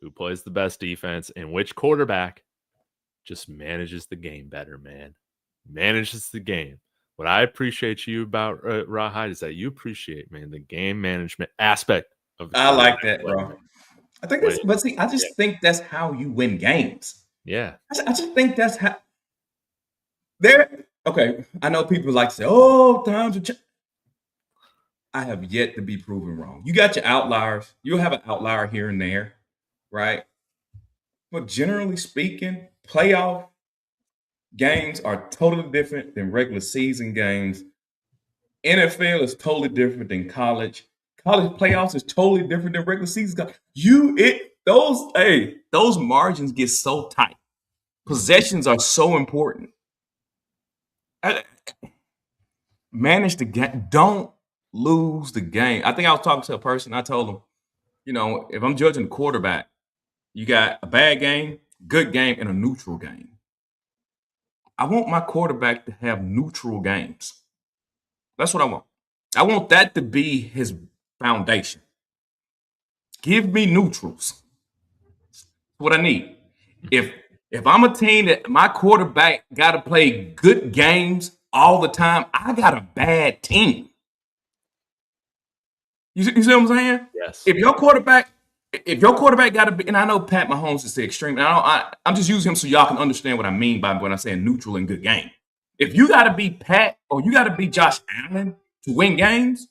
who plays the best defense and which quarterback just manages the game better, man. Manages the game. What I appreciate you about Rawhide is that you appreciate, man, the game management aspect of the I like quarterback that, play, bro. man. I think When- that's, but see, I just think that's how you win games. yeah. I just think that's how. Okay, I know people like to say, "Oh, times are." I have yet to be proven wrong. You got your outliers. You'll have an outlier here and there, right? But generally speaking, playoff games are totally different than regular season games. NFL is totally different than college. College playoffs is totally different than regular season. Those margins get so tight. Possessions are so important. Manage the game. Don't lose the game. I think I was talking to a person. I told them, if I'm judging the quarterback, you got a bad game, good game, and a neutral game. I want my quarterback to have neutral games. That's what I want. I want that to be his foundation. Give me neutrals. That's what I need. If I'm a team that my quarterback got to play good games all the time, I got a bad team. You see what I'm saying? Yes. If your quarterback got to be, and I know Pat Mahomes is the extreme. I'm just using him so y'all can understand what I mean by when I say neutral and good game. If you got to be Pat or you got to be Josh Allen to win games,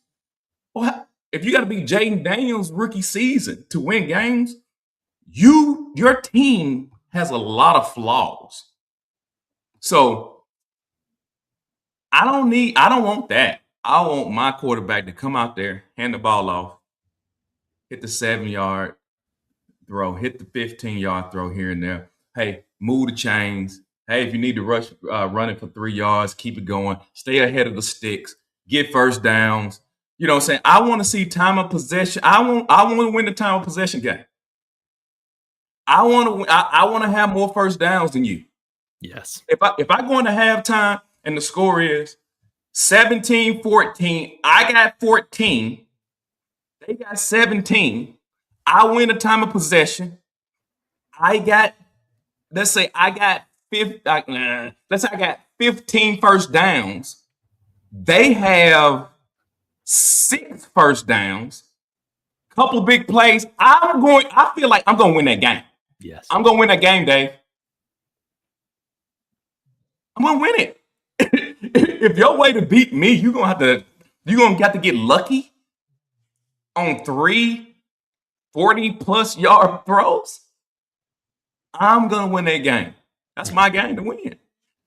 or if you got to be Jaden Daniels rookie season to win games, your team has a lot of flaws. So I don't want that. I want my quarterback to come out there, hand the ball off, hit the 7-yard throw, hit the 15-yard throw here and there. Hey, move the chains. Hey, if you need to run it for 3 yards, keep it going. Stay ahead of the sticks. Get first downs. You know what I'm saying? I want to see time of possession. I want to win the time of possession game. I want to have more first downs than you. Yes. If I go into halftime and the score is 17-14, I got 14. They got 17. I win the time of possession. Let's say I got 15 first downs. They have 6 first downs. Couple of big plays. I feel like I'm going to win that game. Yes. I'm going to win that game, Dave. I'm going to win it. If your way to beat me, you're going to have to get lucky on 3 40-plus yard throws. I'm going to win that game. That's my game to win.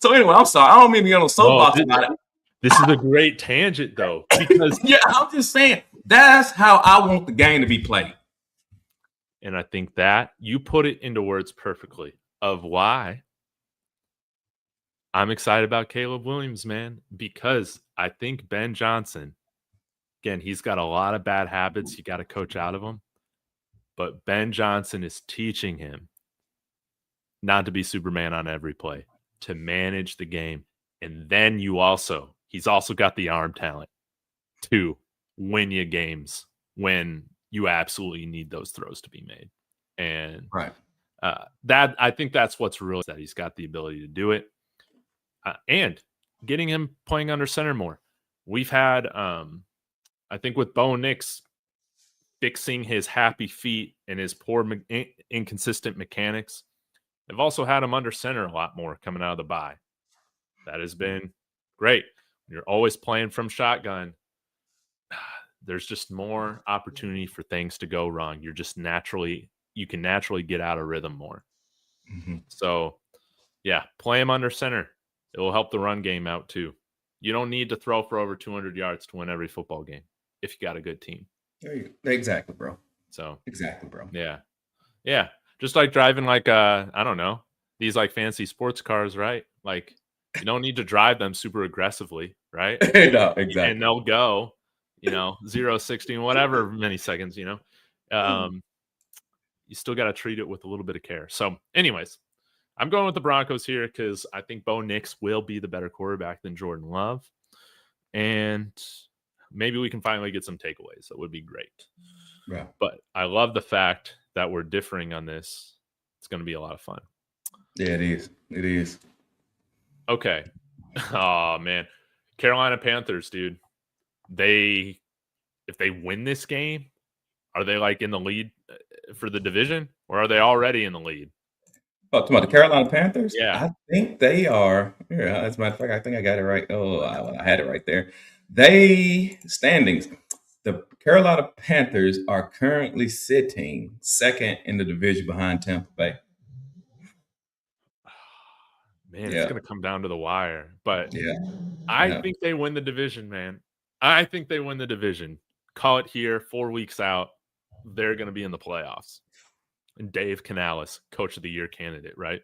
So anyway, I'm sorry. I don't mean to get on a soapbox about it. This is a great tangent, though, because yeah, I'm just saying that's how I want the game to be played. And I think that you put it into words perfectly of why I'm excited about Caleb Williams, man, because I think Ben Johnson, again, he's got a lot of bad habits. You got to coach out of them. But Ben Johnson is teaching him not to be Superman on every play, to manage the game. And then he's also got the arm talent to win you games when you absolutely need those throws to be made. And right. That I think that's what's really that he's got the ability to do it. And getting him playing under center more. We've had, I think with Bo Nix fixing his happy feet and his poor inconsistent mechanics, They've also had him under center a lot more coming out of the bye. That has been great. You're always playing from shotgun. There's just more opportunity for things to go wrong. You can naturally get out of rhythm more. Mm-hmm. So, yeah, play him under center. It will help the run game out too. You don't need to throw for over 200 yards to win every football game if you got a good team. There you go. Exactly, bro. So, exactly, bro. Yeah. Yeah. Just like driving like I don't know, these like fancy sports cars, right? Like you don't need to drive them super aggressively, right? No, exactly. And they'll go, 0, 16, whatever many seconds, you still got to treat it with a little bit of care. So, anyways, I'm going with the Broncos here because I think Bo Nix will be the better quarterback than Jordan Love. And maybe we can finally get some takeaways. That would be great. Yeah. But I love the fact that we're differing on this. It's going to be a lot of fun. Yeah, it is. It is. Okay. Oh, man. Carolina Panthers, dude. If they win this game, are they like in the lead for the division, or are they already in the lead? Oh, talking about the Carolina Panthers? Yeah. I think they are. Yeah, as a matter of fact, I think I got it right. Oh, I had it right there. They standings. The Carolina Panthers are currently sitting second in the division behind Tampa Bay. Man, it's going to come down to the wire. But yeah, I think they win the division, man. I think they win the division. Call it here, 4 weeks out. They're going to be in the playoffs. And Dave Canales, Coach of the Year candidate, right?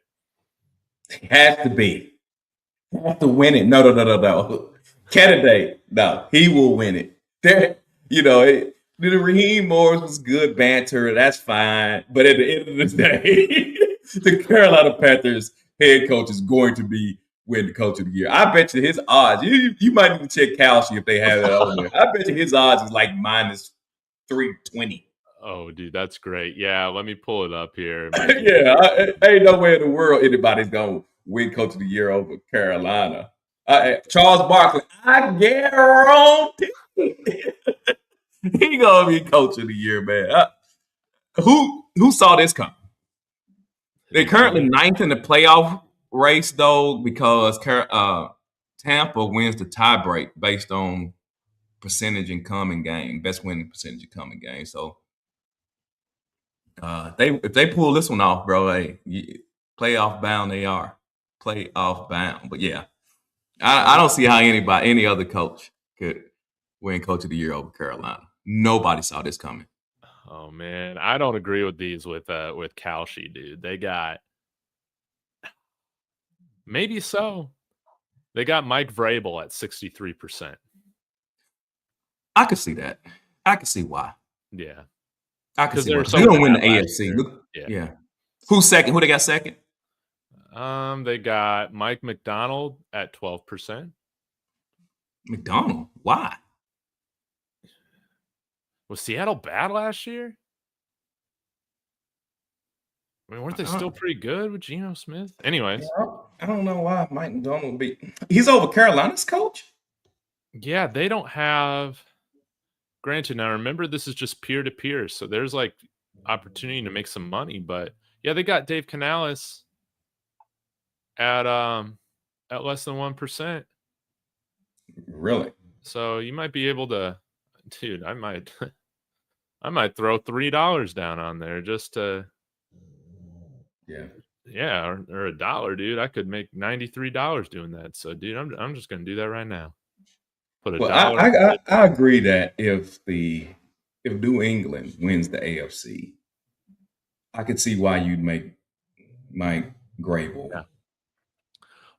He has to be. He has to win it. No. Candidate. No, he will win it. The Raheem Morris was good banter. That's fine. But at the end of the day, the Carolina Panthers head coach is going to win the Coach of the Year. I bet you his odds. You might even check Kalshi if they have it on there. I bet you his odds is like minus 320. Oh, dude, that's great. Yeah, let me pull it up here. Ain't no way in the world anybody's going to win Coach of the Year over Carolina. Charles Barkley, I guarantee he going to be Coach of the Year, man. Who saw this coming? They're currently ninth in the playoff race, though, because Tampa wins the tiebreak based on percentage in common game, best winning percentage in common game. So if they pull this one off, bro, hey, playoff bound they are. Playoff bound. But yeah, I don't see how any other coach could win Coach of the Year over Carolina. Nobody saw this coming. Oh man, I don't agree with these with Kalshi, dude. They got maybe so. They got Mike Vrabel at 63%. I could see that. I could see why. Yeah. I could see why. They're going to win the AFC. Look, yeah. Who's second? Who they got second? They got Mike McDonald at 12%. McDonald? Why? Was Seattle bad last year? I mean, weren't they still pretty good with Geno Smith? Anyways. Yeah, I don't know why Mike McDonald would be. He's over Carolina's coach? Yeah, they don't have. Granted, now remember, this is just peer-to-peer, so there's like opportunity to make some money. But yeah, they got Dave Canales at less than 1%. Really? So you might be able to, dude. I might throw $3 down on there just to. Yeah, or $1, dude. I could make $93 doing that. So, dude, I'm just gonna do that right now. Put $1. I agree that if New England wins the AFC, I could see why you'd make Mike Grable. Yeah.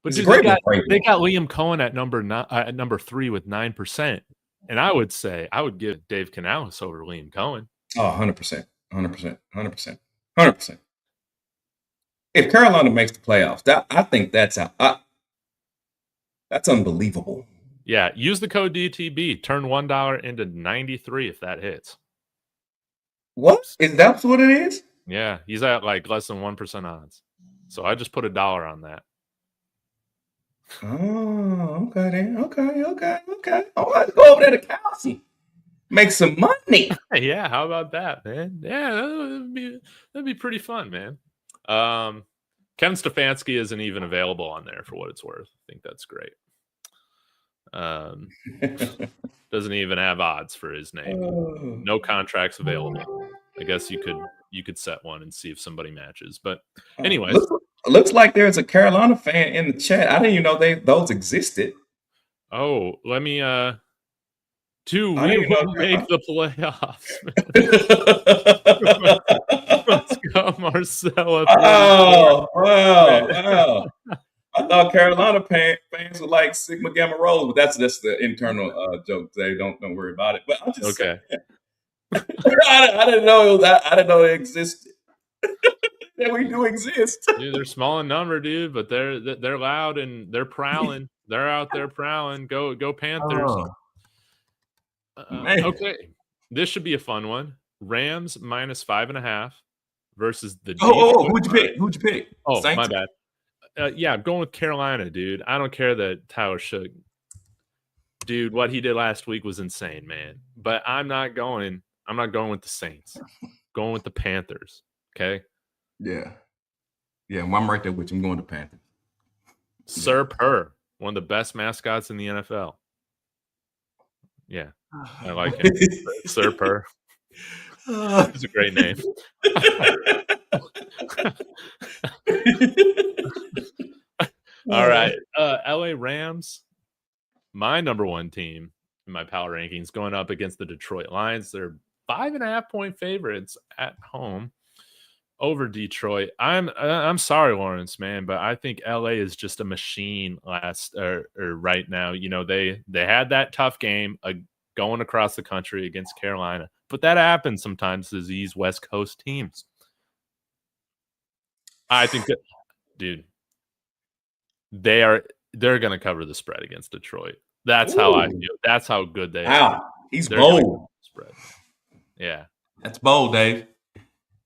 But dude, they got Liam Cohen at number 3 with 9%, and I would say I would give Dave Canales over Liam Cohen. Oh, 100%. If Carolina makes the playoffs, I think that's unbelievable. Yeah, use the code DTB. Turn $1 into 93 if that hits. What? Is that what it is? Yeah, he's at like less than 1% odds. So I just put $1 on that. Oh, okay then. Okay. Oh, let's go over there to Kelsey. Make some money. Yeah, how about that, man? Yeah, that'd be pretty fun, man. Kevin Stefanski isn't even available on there for what it's worth. I think that's great. Doesn't even have odds for his name. No contracts available. I guess you could set one and see if somebody matches. But anyways, looks like there's a Carolina fan in the chat. I didn't even know those existed. Oh, let me do we will make the playoffs? Let's go, Marcella. Oh, wow. I thought Carolina fans were like Sigma Gamma Rose, but that's just the internal joke. They don't worry about it. But I'm just saying. I didn't know I didn't know they existed. That we do exist. Dude, they're small in number, dude, but they're loud and they're prowling. They're out there prowling. Go Panthers. Okay, this should be a fun one. Rams -5.5 versus the. Who'd you pick? Oh, Saints? My bad. Yeah, I'm going with Carolina, dude. I don't care that Tyler Shook. Dude, what he did last week was insane, man. But I'm not going with the Saints. Going with the Panthers. Okay. Yeah. I'm right there with you. I'm going to Panthers. Sir Purr, one of the best mascots in the NFL. Yeah, I like him. Sir Purr. It's a great name. All right. LA Rams, my number one team in my power rankings, going up against the Detroit Lions. They're 5.5-point favorites at home over Detroit. I'm sorry, Lawrence, man, but I think LA is just a machine right now. You know, they had that tough game going across the country against Carolina, but that happens sometimes to these West Coast teams. I think that, dude, they're going to cover the spread against Detroit. That's how I feel. That's how good they are. He's bold. Spread. Yeah. That's bold, Dave.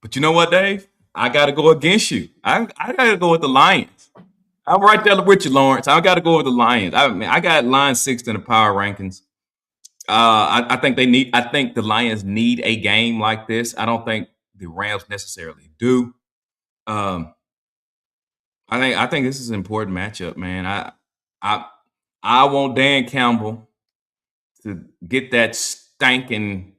But you know what, Dave? I got to go against you. I got to go with the Lions. I'm right there with you, Lawrence. I got to go with the Lions. I got Lions 6th in the power rankings. I think the Lions need a game like this. I don't think the Rams necessarily do. I think this is an important matchup, man. I want Dan Campbell to get that stinking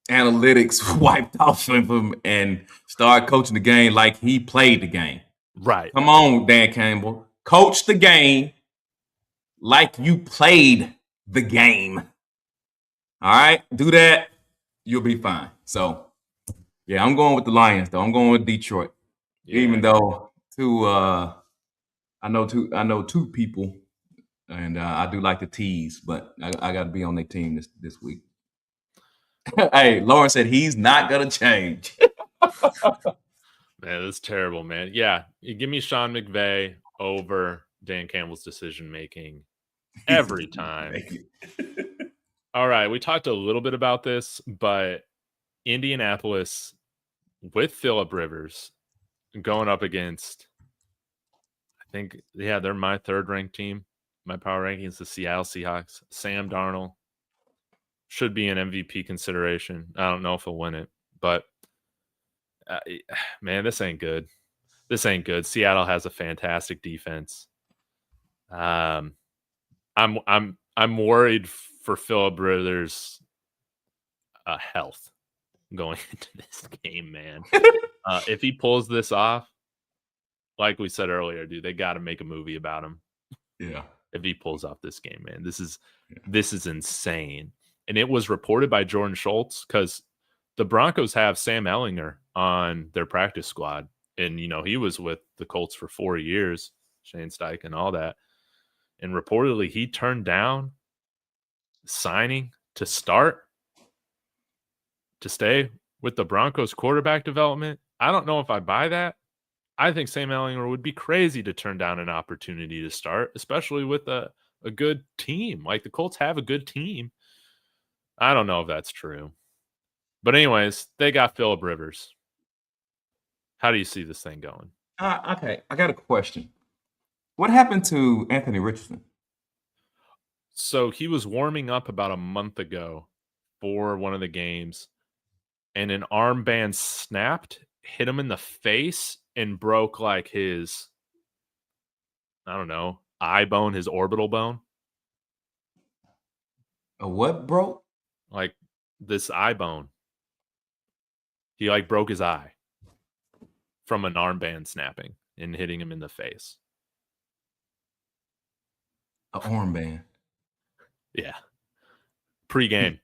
analytics wiped off of him and start coaching the game like he played the game. Right. Come on, Dan Campbell. Coach the game like you played the game. All right? Do that. You'll be fine. So, yeah, I'm going with the Lions, though. I'm going with Detroit. Yeah. Even though I know two people, and I do like to tease, but I got to be on their team this week. Hey, Lauren said he's not gonna change. Man, that's terrible, man. Yeah, you give me Sean McVay over Dan Campbell's decision making every time. Thank you. All right, we talked a little bit about this, but Indianapolis with Phillip Rivers going up against, I think, they're my third ranked team. My power rankings, the Seattle Seahawks. Sam Darnold should be an MVP consideration. I don't know if he'll win it, but man, this ain't good. This ain't good. Seattle has a fantastic defense. I'm worried for Phillip Rivers' health going into this game, man. If he pulls this off, like we said earlier, dude, they got to make a movie about him. Yeah. If he pulls off this game, man, this is insane. And it was reported by Jordan Schultz because the Broncos have Sam Ehlinger on their practice squad. And, you know, he was with the Colts for 4 years, Shane Steichen and all that. And reportedly he turned down signing to start to stay with the Broncos quarterback development. I don't know if I buy that. I think Sam Ehlinger would be crazy to turn down an opportunity to start, especially with a good team. Like the Colts have a good team. I don't know if that's true. But anyways, they got Phillip Rivers. How do you see this thing going? Okay, I got a question. What happened to Anthony Richardson? So he was warming up about a month ago for one of the games, and an armband snapped hit him in the face and broke like his, I don't know, eye bone, his orbital bone. A what, bro? Like this eye bone. He like broke his eye from an armband snapping and hitting him in the face. An armband. Yeah. Pre-game.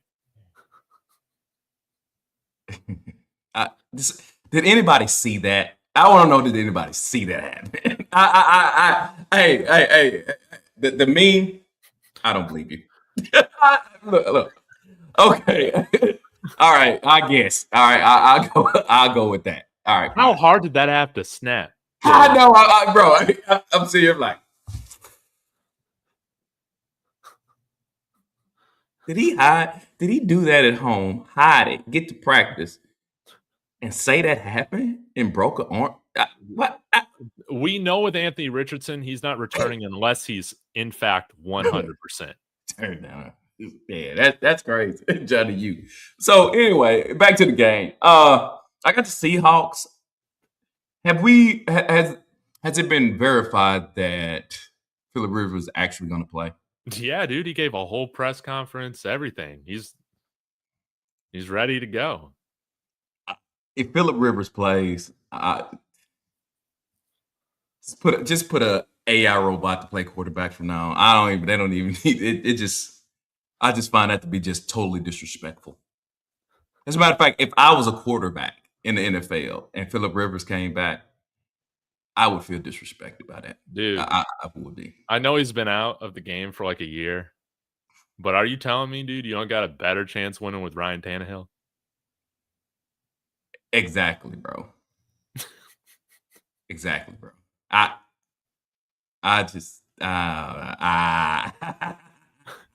Did anybody see that? I want to know, did anybody see that happen? Hey, the meme, I don't believe you. Look. Okay. All right, I guess. All right, I'll go with that. All right. How hard did that have to snap? I know, bro. I'm sitting here like, did he hide? Did he do that at home? Hide it, get to practice, and say that happened and broke an arm? What? We know with Anthony Richardson, he's not returning unless he's in fact 100%. Turn down. Yeah, that's crazy. Johnny, you. So anyway, back to the game. I got the Seahawks. Has it been verified that Phillip Rivers is actually going to play? Yeah, dude, he gave a whole press conference, everything. He's ready to go. If Phillip Rivers plays, just put a AI robot to play quarterback from now on. They don't even need it. I just find that to be just totally disrespectful. As a matter of fact, if I was a quarterback in the NFL and Phillip Rivers came back, I would feel disrespected by that. Dude, I would be. I know he's been out of the game for like a year, but are you telling me, dude, you don't got a better chance winning with Ryan Tannehill? Exactly, bro. Exactly, bro. I just I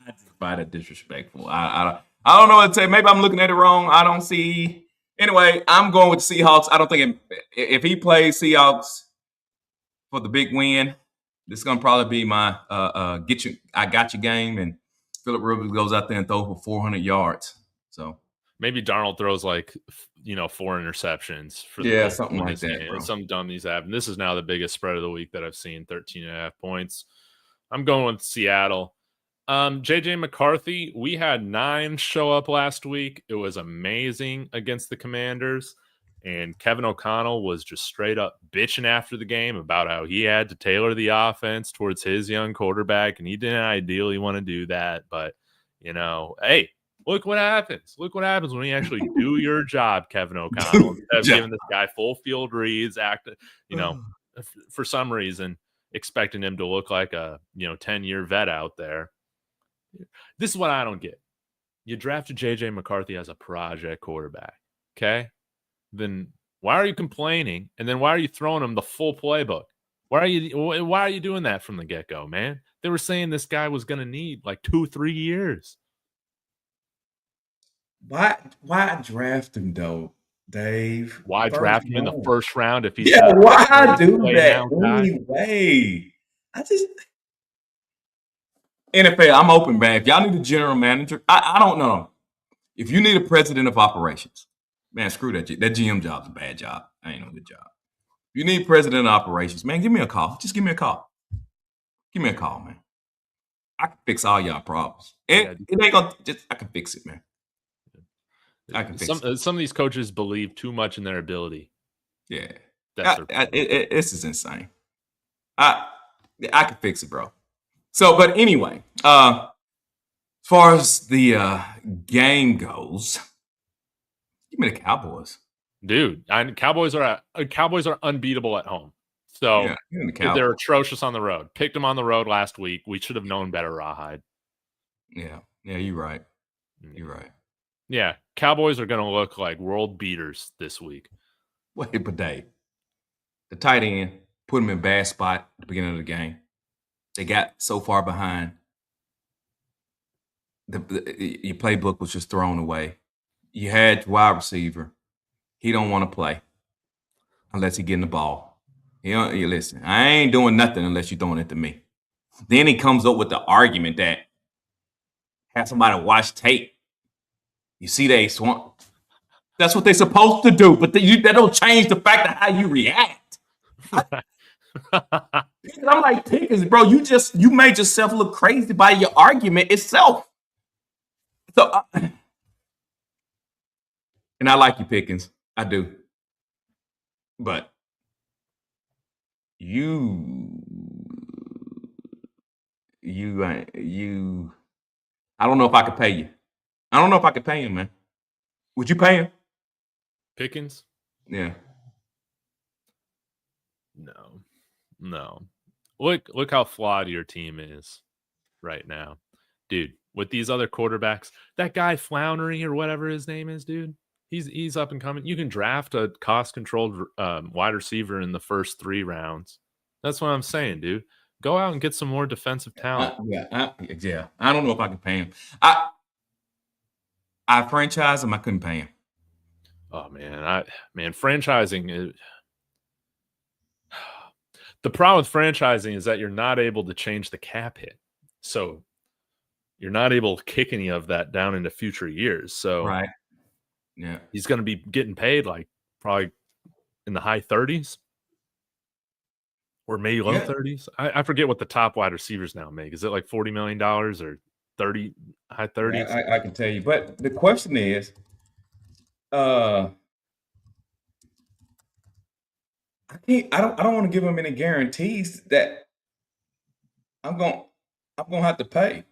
just find it disrespectful. I don't know what to say. Maybe I'm looking at it wrong. I don't see. Anyway, I'm going with the Seahawks. I don't think if he plays Seahawks for the big win, this is gonna probably be my I got you game, and Phillip Rivers goes out there and throws for 400 yards. So maybe Darnold throws like 4 interceptions for something like that, game. bro. Some dummies have. And this is now the biggest spread of the week that I've seen, 13.5 points. I'm going with Seattle. JJ McCarthy, we had 9 show up last week. It was amazing against the Commanders. And Kevin O'Connell was just straight up bitching after the game about how he had to tailor the offense towards his young quarterback. And he didn't ideally want to do that. But, hey, look what happens. Look what happens when you actually do your job, Kevin O'Connell. Instead of giving this guy full field reads, for some reason, expecting him to look like a 10-year vet out there. This is what I don't get. You drafted JJ McCarthy as a project quarterback, okay? Then why are you complaining? And then why are you throwing him the full playbook? Why are you doing that from the get-go, man? They were saying this guy was going to need like 2-3 years. Why draft him though, Dave? Why draft him in the first round if he's why do that anyway? NFL, I'm open, man. If y'all need a general manager, I don't know. If you need a president of operations, man, screw that. That GM job's a bad job. I ain't no good job. If you need president of operations, man, give me a call. Just give me a call. Give me a call, man. I can fix all y'all problems. It ain't gonna I can fix it, man. I can fix it. Some of these coaches believe too much in their ability. Yeah. This is insane. I can fix it, bro. So, but anyway, as far as the game goes, give me the Cowboys, dude. Cowboys are unbeatable at home, so they're atrocious on the road. Picked them on the road last week. We should have known better, Rawhide. Yeah, you're right. You're right. Yeah, Cowboys are going to look like world beaters this week. Wait, but Dave, the tight end put him in a bad spot at the beginning of the game. They got so far behind. Your playbook was just thrown away. You had your wide receiver. He don't want to play unless he getting the ball. You listen, I ain't doing nothing unless you're throwing it to me. Then he comes up with the argument that have somebody watch tape. You see they swamp. That's what they're supposed to do, but that don't change the fact of how you react. I'm like, Pickens, bro, you made yourself look crazy by your argument itself. So, and I like you, Pickens. I do. But you I don't know if I could pay you. I don't know if I could pay him, man. Would you pay him? Pickens? Yeah. No. Look how flawed your team is right now. Dude, with these other quarterbacks, that guy Flowery or whatever his name is, dude. He's up and coming. You can draft a cost-controlled wide receiver in the first 3 rounds. That's what I'm saying, dude. Go out and get some more defensive talent. I don't know if I can pay him. I franchise him. I couldn't pay him. Oh man, franchising is the problem with franchising is that you're not able to change the cap hit. So you're not able to kick any of that down into future years. So Right. Yeah. he's going to be getting paid like probably in the high 30s or maybe low 30s. I forget what the top wide receivers now make. Is it like $40 million or 30 high 30s? I can tell you, but the question is, I don't want to give him any guarantees that I'm gonna have to pay.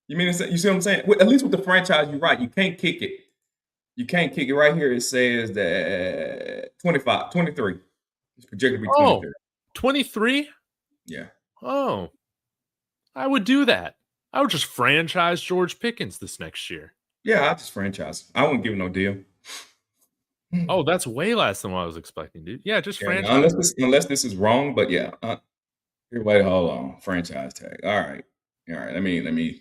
You see what I'm saying? At least with the franchise, you're right. You can't kick it. You can't kick it. Right here, it says that 23. It's projected to be 23. 23? Yeah. Oh, I would do that. I would just franchise George Pickens this next year. Yeah, I just franchise. I wouldn't give him no deal. Oh, that's way less than what I was expecting, dude. Yeah, just franchise. Unless this is wrong, but yeah. Wait, hold on. Franchise tag. All right. Let me.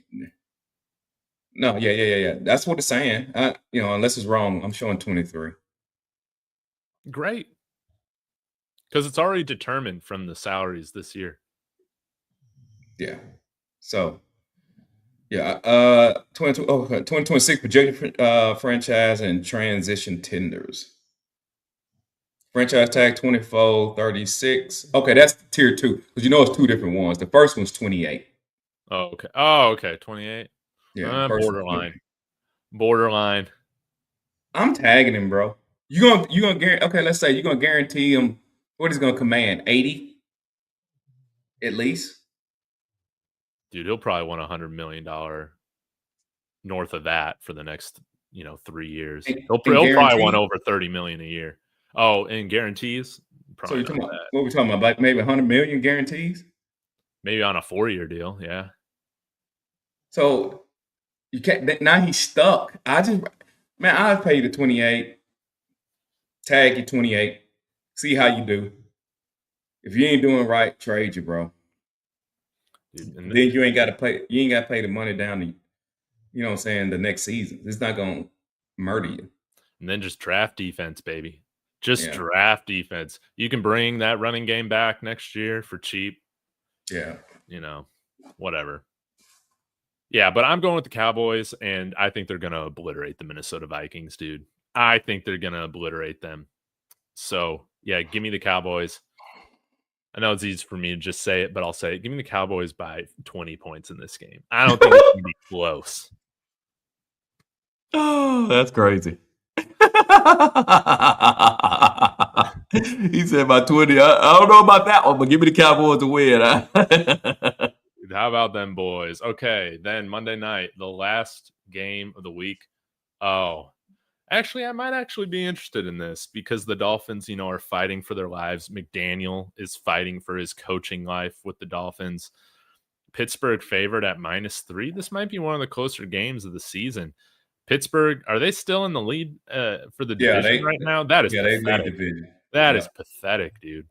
No, yeah. That's what it's saying. Unless it's wrong, I'm showing 23. Great. Because it's already determined from the salaries this year. Yeah. So, yeah. 2026 projected franchise and transition tenders. Franchise tag 24.36. Okay, that's tier 2 because it's 2 different ones. The first one's 28. Oh, okay. 28. Yeah, borderline. I'm tagging him, bro. You gonna guarantee? Okay, let's say you're gonna guarantee him what he's gonna command 80 at least. Dude, he'll probably want $100 million north of that for the next 3 years. He'll probably want over $30 million a year. Oh, and guarantees? Probably so what are we talking about? Like maybe 100 million guarantees? Maybe on a 4-year deal, yeah. So you can't. Now he's stuck. I'll pay you the 28. Tag you 28. See how you do. If you ain't doing right, trade you, bro. Dude, then you ain't got to pay. You ain't got to pay the money down to, you know what I'm saying, the next season. It's not gonna murder you. And then just draft defense, baby. Draft defense. You can bring that running game back next year for cheap. Yeah. Whatever. Yeah, but I'm going with the Cowboys, and I think they're going to obliterate the Minnesota Vikings, dude. I think they're going to obliterate them. So, yeah, give me the Cowboys. I know it's easy for me to just say it, but I'll say it. Give me the Cowboys by 20 points in this game. I don't think it's going to be close. Oh, that's crazy. He said by 20. I don't know about that one, but give me the Cowboys to win. How about them boys? Okay, then Monday night, the last game of the week. Oh, actually, I might actually be interested in this because the Dolphins, are fighting for their lives. McDaniel is fighting for his coaching life with the Dolphins. Pittsburgh favored at -3. This might be one of the closer games of the season. Pittsburgh, are they still in the lead for the division right now? That is pathetic. They lead division. That is pathetic, dude.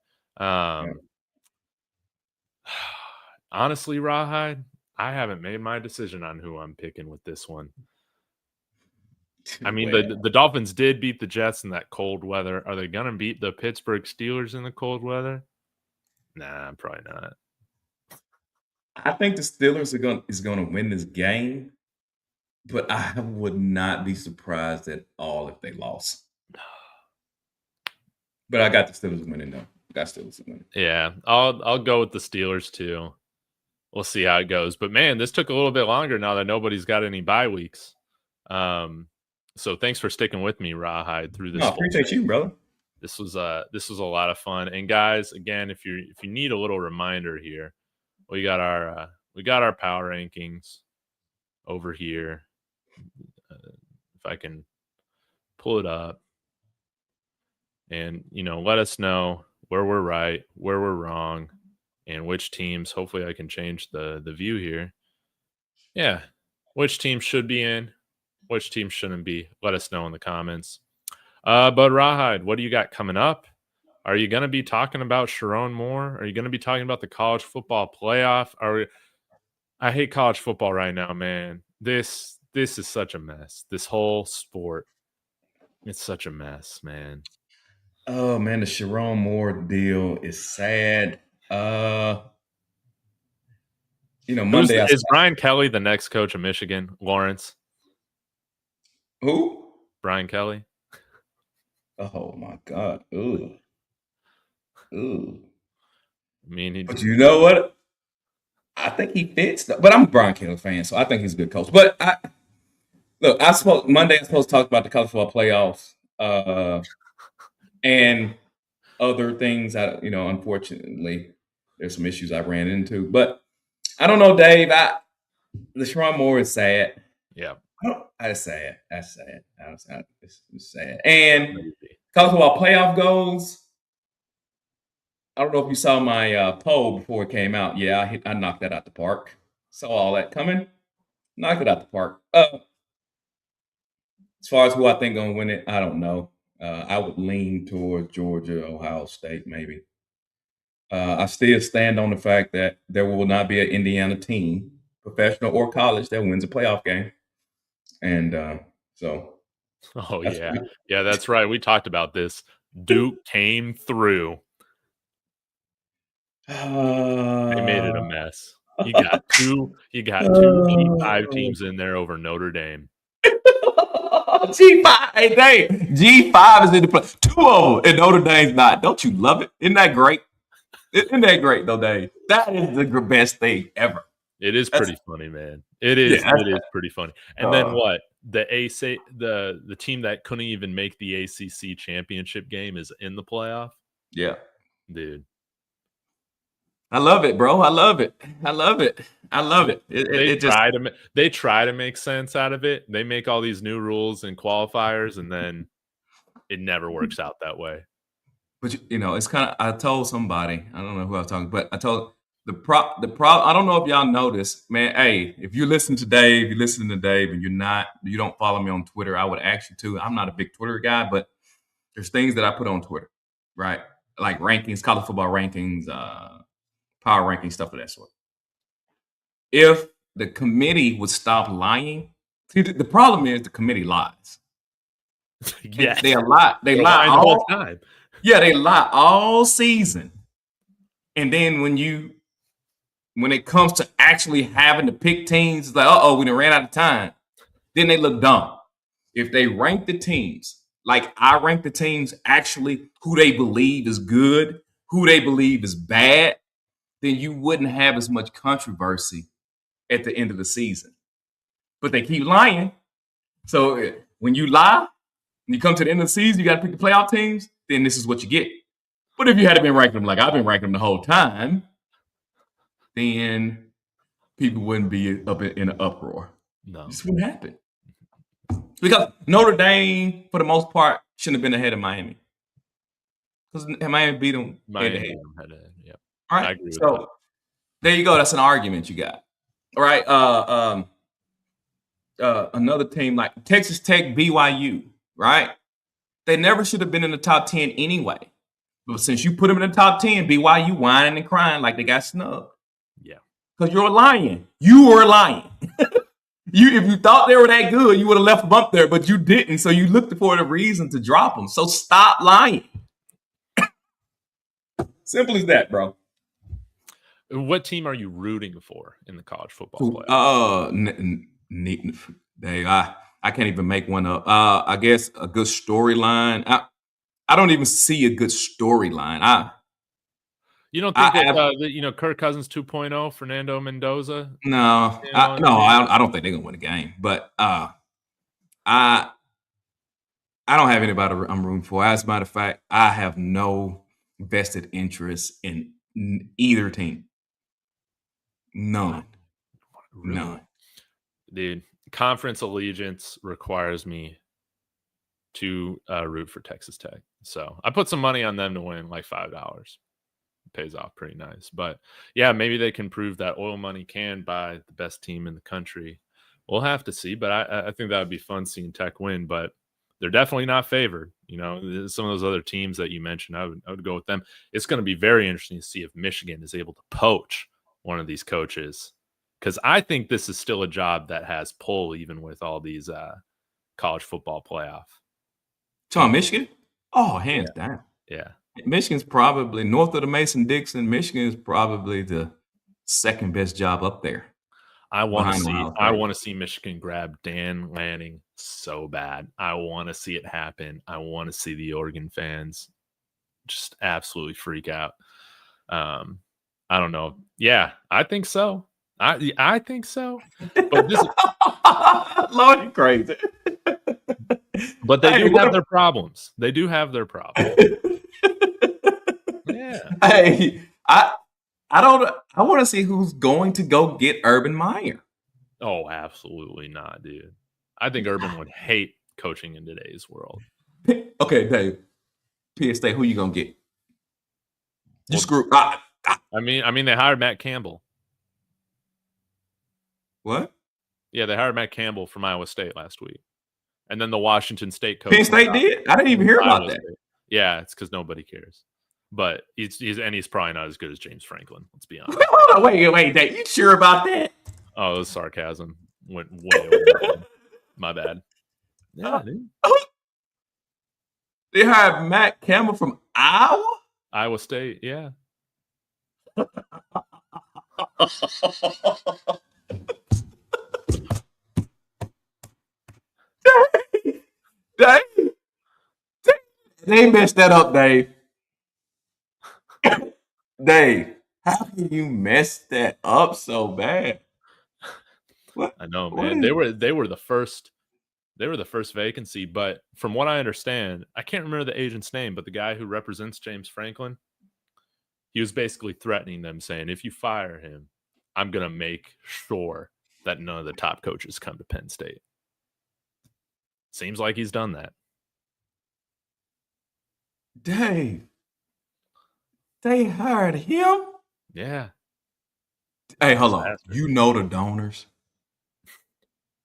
Honestly, Rawhide, I haven't made my decision on who I'm picking with this one. I mean, the Dolphins did beat the Jets in that cold weather. Are they going to beat the Pittsburgh Steelers in the cold weather? Nah, probably not. I think the Steelers is going to win this game. but I would not be surprised at all if they lost. But I got the Steelers winning though. Got Steelers winning. Yeah, I'll go with the Steelers too. We'll see how it goes. But man, this took a little bit longer now that nobody's got any bye weeks. So thanks for sticking with me, Rawhide, through this No, I whole appreciate thing. you, brother. This was a lot of fun. And guys, again, if you need a little reminder here, we got our power rankings over here. If I can pull it up, and let us know where we're right, where we're wrong, and which teams. Hopefully, I can change the view here. Yeah, which team should be in, which team shouldn't be. Let us know in the comments. But Rawhide, what do you got coming up? Are you going to be talking about Sharon more? Are you going to be talking about the college football playoff? I hate college football right now, man. This is such a mess. This whole sport, it's such a mess, man. Oh man, the Sharon Moore deal is sad. Monday I Is Brian Kelly the next coach of Michigan? Lawrence? who? Brian Kelly? Oh my God. Ooh. Ooh. I mean, But you know what? I think he fits. But I'm a Brian Kelly fan, so I think he's a good coach. But Monday I'm supposed to talk about the college football playoffs, and other things. Unfortunately, there's some issues I ran into. But I don't know, Dave. The Sharon Moore is sad. Yeah. That's sad. That's sad. It's sad. And college football playoff goals. I don't know if you saw my poll before it came out. Yeah, I knocked that out the park. Saw all that coming. Knocked it out the park. As far as who I think gonna win it, I don't know. I would lean towards Georgia, Ohio State, maybe. I still stand on the fact that there will not be an Indiana team, professional or college, that wins a playoff game. And so. Oh yeah, yeah, that's right. We talked about this. Duke came through. They made it a mess. You got two G5 teams in there over Notre Dame. G5, hey Dave, G5 is in the play. 2 of them, and Notre Dame's not. Don't you love it? Isn't that great? Isn't that great though, Dave? That is the best thing ever. It is pretty funny, man. It is. Yeah, it is pretty funny. And then what? The team that couldn't even make the ACC championship game is in the playoff. Yeah, dude. I love it, bro. I love it. I love it. I love it. They try to make sense out of it. They make all these new rules and qualifiers, and then it never works out that way. But it's kind of. I told somebody. I don't know who I was talking, but I told the I don't know if y'all noticed, man. Hey, if you listen to Dave, you listen to Dave, and you don't follow me on Twitter, I would ask you to. I'm not a big Twitter guy, but there's things that I put on Twitter, right? Like rankings, college football rankings, power ranking, stuff of that sort. If the committee would stop lying, see, the problem is the committee lies. Yes. They lie. They lie the whole time. Yeah, they lie all season, and then when it comes to actually having to pick teams, it's like, we done ran out of time. Then they look dumb. If they rank the teams like I rank the teams, actually who they believe is good, who they believe is bad, then you wouldn't have as much controversy at the end of the season. But they keep lying. So when you lie, when you come to the end of the season, you got to pick the playoff teams, then this is what you get. But if you had been ranking them like I've been ranking them the whole time, then people wouldn't be up in an uproar. No. This wouldn't happen. Because Notre Dame, for the most part, shouldn't have been ahead of Miami. Because Miami beat them head-to-head. Yep. All right. I agree with that. There you go. That's an argument you got. All right. Another team like Texas Tech, BYU, right? They never should have been in the top 10 anyway. But since you put them in the top 10, BYU whining and crying like they got snubbed. Yeah. Because you're lying. You were lying. If you thought they were that good, you would have left them up there, but you didn't. So you looked for a reason to drop them. So stop lying. Simple as that, bro. What team are you rooting for in the college football playoff? Dang, I can't even make one up. I guess a good storyline. I don't even see a good storyline. You don't think I that, have Kirk Cousins 2.0, Fernando Mendoza, no, on the no. team? I don't think they're gonna win the game. But I I don't have anybody I'm rooting for. As a matter of fact, I have no vested interest in either team. None. Really? None. Dude, conference allegiance requires me to root for Texas Tech. So I put some money on them to win, like $5. Pays off pretty nice. But yeah, maybe they can prove that oil money can buy the best team in the country. We'll have to see. But I think that would be fun seeing Tech win. But they're definitely not favored. Some of those other teams that you mentioned, I would go with them. It's going to be very interesting to see if Michigan is able to poach one of these coaches, because I think this is still a job that has pull, even with all these college football playoff. Tom, Michigan? Oh, hands Yeah. down. Yeah. Michigan's probably north of the Mason-Dixon. Michigan is probably the second best job up there. I want behind Ohio State. to see Michigan grab Dan Lanning so bad. I want to see it happen. I want to see the Oregon fans just absolutely freak out. I don't know. Yeah, I think so. I think so. But this Lord, you crazy. But they Hey, do have their problems. They do have their problems. Yeah. Hey, I want to see who's going to go get Urban Meyer. Oh, absolutely not, dude. I think Urban would hate coaching in today's world. Okay, Dave. Penn State, who you gonna get? You Well, screw. I mean, they hired Matt Campbell. What? Yeah, they hired Matt Campbell from Iowa State last week, and then the Washington State coach. Penn State did? I didn't even hear about that. State. Yeah, it's because nobody cares. But he's probably not as good as James Franklin. Let's be honest. Hold on, wait, Dave. You sure about that? Oh, it was sarcasm. Went way over. My bad. Yeah, dude. They hired Matt Campbell from Iowa State, yeah. Dave, they messed that up, Dave. Dave, how can you mess that up so bad? What? I know, man. They were the first. They were the first vacancy, but from what I understand, I can't remember the agent's name, but the guy who represents James Franklin, he was basically threatening them, saying, if you fire him, I'm going to make sure that none of the top coaches come to Penn State. Seems like he's done that. Dave, they hired him? Yeah. Hey, hold on. You know the donors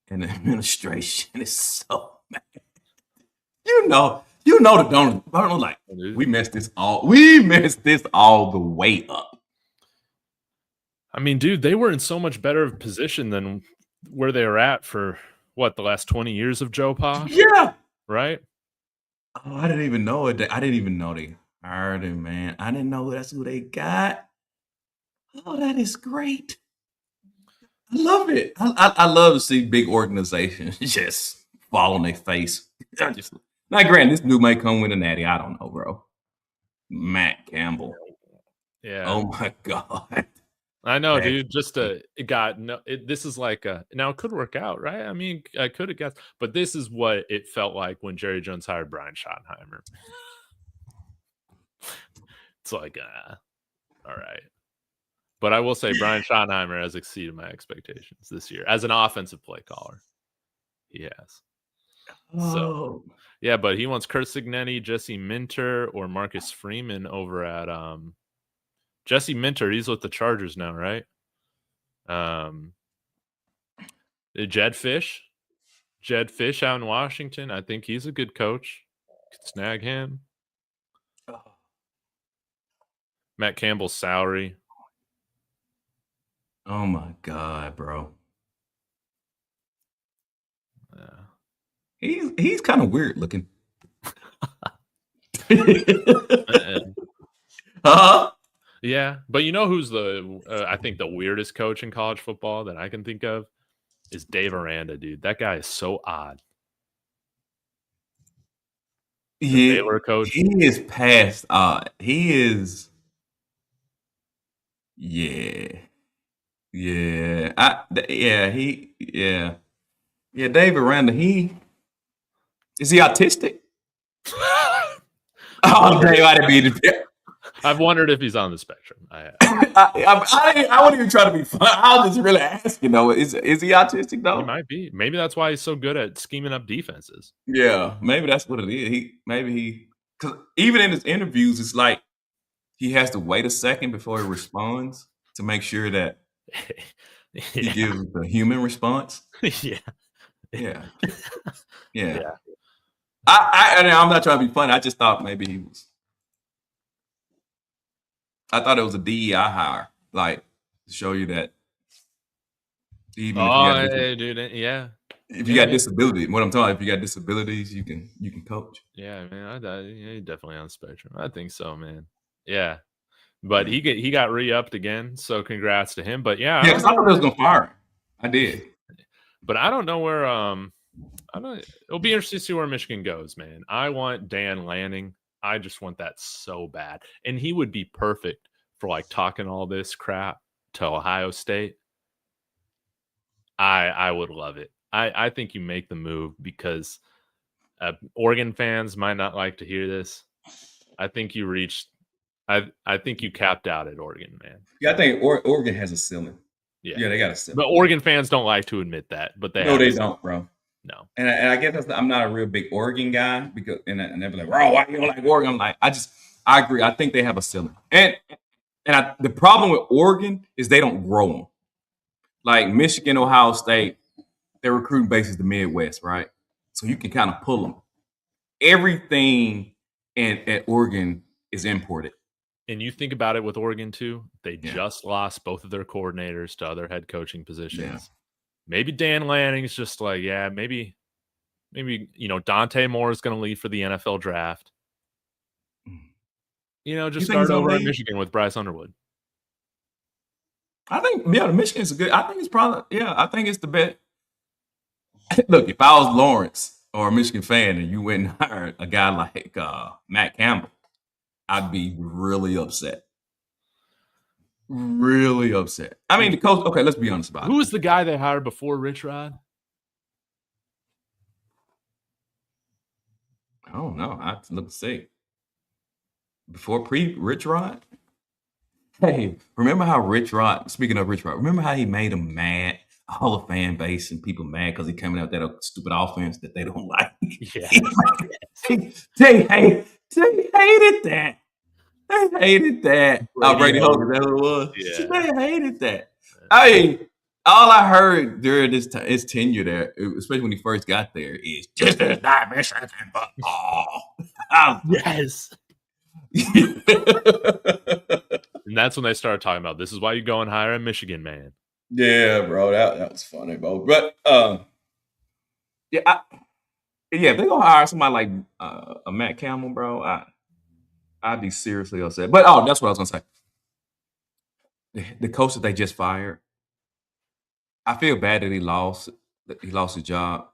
and the administration is so mad. You know the donors. Like, we messed this all the way up. I mean, dude, they were in so much better position than where they were at for the last 20 years of Joe Pa? Yeah. Right? Oh, I didn't even know it. I didn't even know they hired him, man. I didn't know that's who they got. Oh, that is great. I love it. I love to see big organizations just fall on their face. Now, granted, this dude may come with a natty. I don't know, bro. Matt Campbell. Yeah. Oh my God. I know, dude. Just this is like now it could work out, right? I mean, I could have guessed, but this is what it felt like when Jerry Jones hired Brian Schottenheimer. It's like, all right. But I will say Brian Schottenheimer has exceeded my expectations this year as an offensive play caller. He has. Oh. So, yeah, but he wants Kurt Signetti, Jesse Minter, or Marcus Freeman over at Jesse Minter. He's with the Chargers now, right? Jed Fish out in Washington. I think he's a good coach. Could snag him. Matt Campbell's salary. Oh my God, bro. Yeah. He's kind of weird looking. Yeah, but you know who's I think the weirdest coach in college football that I can think of is Dave Aranda, dude. That guy is so odd. The Baylor coach. He is past odd. He is. Yeah. Yeah. Yeah. Dave Aranda, is he autistic? Oh, Dave, I didn't mean to. I've wondered if he's on the spectrum. I wouldn't even try to be fun. I was just really asking, though. Is he autistic, though? He might be. Maybe that's why he's so good at scheming up defenses. Yeah, maybe that's what it is. Because even in his interviews, it's like he has to wait a second before he responds to make sure that he gives the human response. Yeah. I'm not trying to be funny. I just thought maybe he was. I thought it was a DEI hire, like to show you that. Even if you got disability, what I'm talking, if you got disabilities, you can coach. Yeah, man, he's definitely on the spectrum. I think so, man. Yeah, but he got re-upped again, so congrats to him. But because I thought they was gonna fire him. I did, but I don't know where. It'll be interesting to see where Michigan goes, man. I want Dan Lanning. I just want that so bad, and he would be perfect for like talking all this crap to Ohio State. I would love it. I think you make the move because Oregon fans might not like to hear this. I think you reached. I think you capped out at Oregon, man. Yeah, I think Oregon has a ceiling. Yeah, they got a ceiling. But Oregon fans don't like to admit that. But they don't, bro. No. And I guess I'm not a real big Oregon guy because and they're like, bro, why you don't like Oregon? I'm like, I agree. I think they have a ceiling. And the problem with Oregon is they don't grow them. Like Michigan, Ohio State, their recruiting base is the Midwest, right? So you can kind of pull them. Everything at Oregon is imported. And you think about it with Oregon too, they just lost both of their coordinators to other head coaching positions. Yeah. Maybe Dan Lanning's just like, maybe Dante Moore is going to leave for the NFL draft. Just start over in Michigan with Bryce Underwood. I think, Michigan's a good. I think it's probably, I think it's the best. Look, if I was Lawrence or a Michigan fan and you went and hired a guy like Matt Campbell, I'd be really upset. Really upset. I mean, the coach, okay, let's be honest about it. Who was the guy they hired before Rich Rod? I don't know. I have to look and see. Before Rich Rod? Hey, remember how speaking of Rich Rod, remember how he made him mad? All the fan base and people mad because he coming out that stupid offense that they don't like. Yeah. They hated that. They hated that. Brady Hogan, that's what it was. Yeah. They hated that. I mean, all I heard during his tenure there, especially when he first got there, is just as not Michigan, but yes. And that's when they started talking about this is why you go and hire a Michigan man. Yeah, bro, that was funny, bro. But if they gonna hire somebody like a Matt Campbell, bro, I'd be seriously upset. But that's what I was gonna say. The coach that they just fired, I feel bad that he lost his job,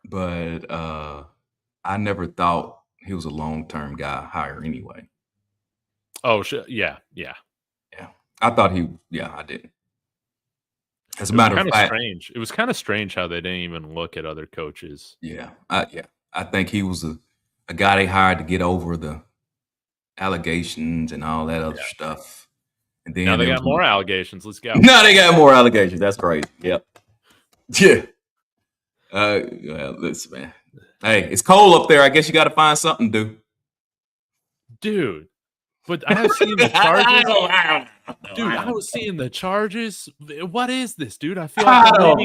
but I never thought he was a long-term guy hire anyway. Oh, yeah. I thought I didn't. As a matter of fact, strange. It was kind of strange how they didn't even look at other coaches. Yeah. I think he was a guy they hired to get over the allegations and all that other stuff. And then now they got more allegations. Let's go. Now they got more allegations. That's crazy. Yep. Yeah. Listen, man. Hey, it's cold up there. I guess you got to find something to do. Dude. But I was seeing the charges. I was seeing the charges. What is this, dude? I feel like I'm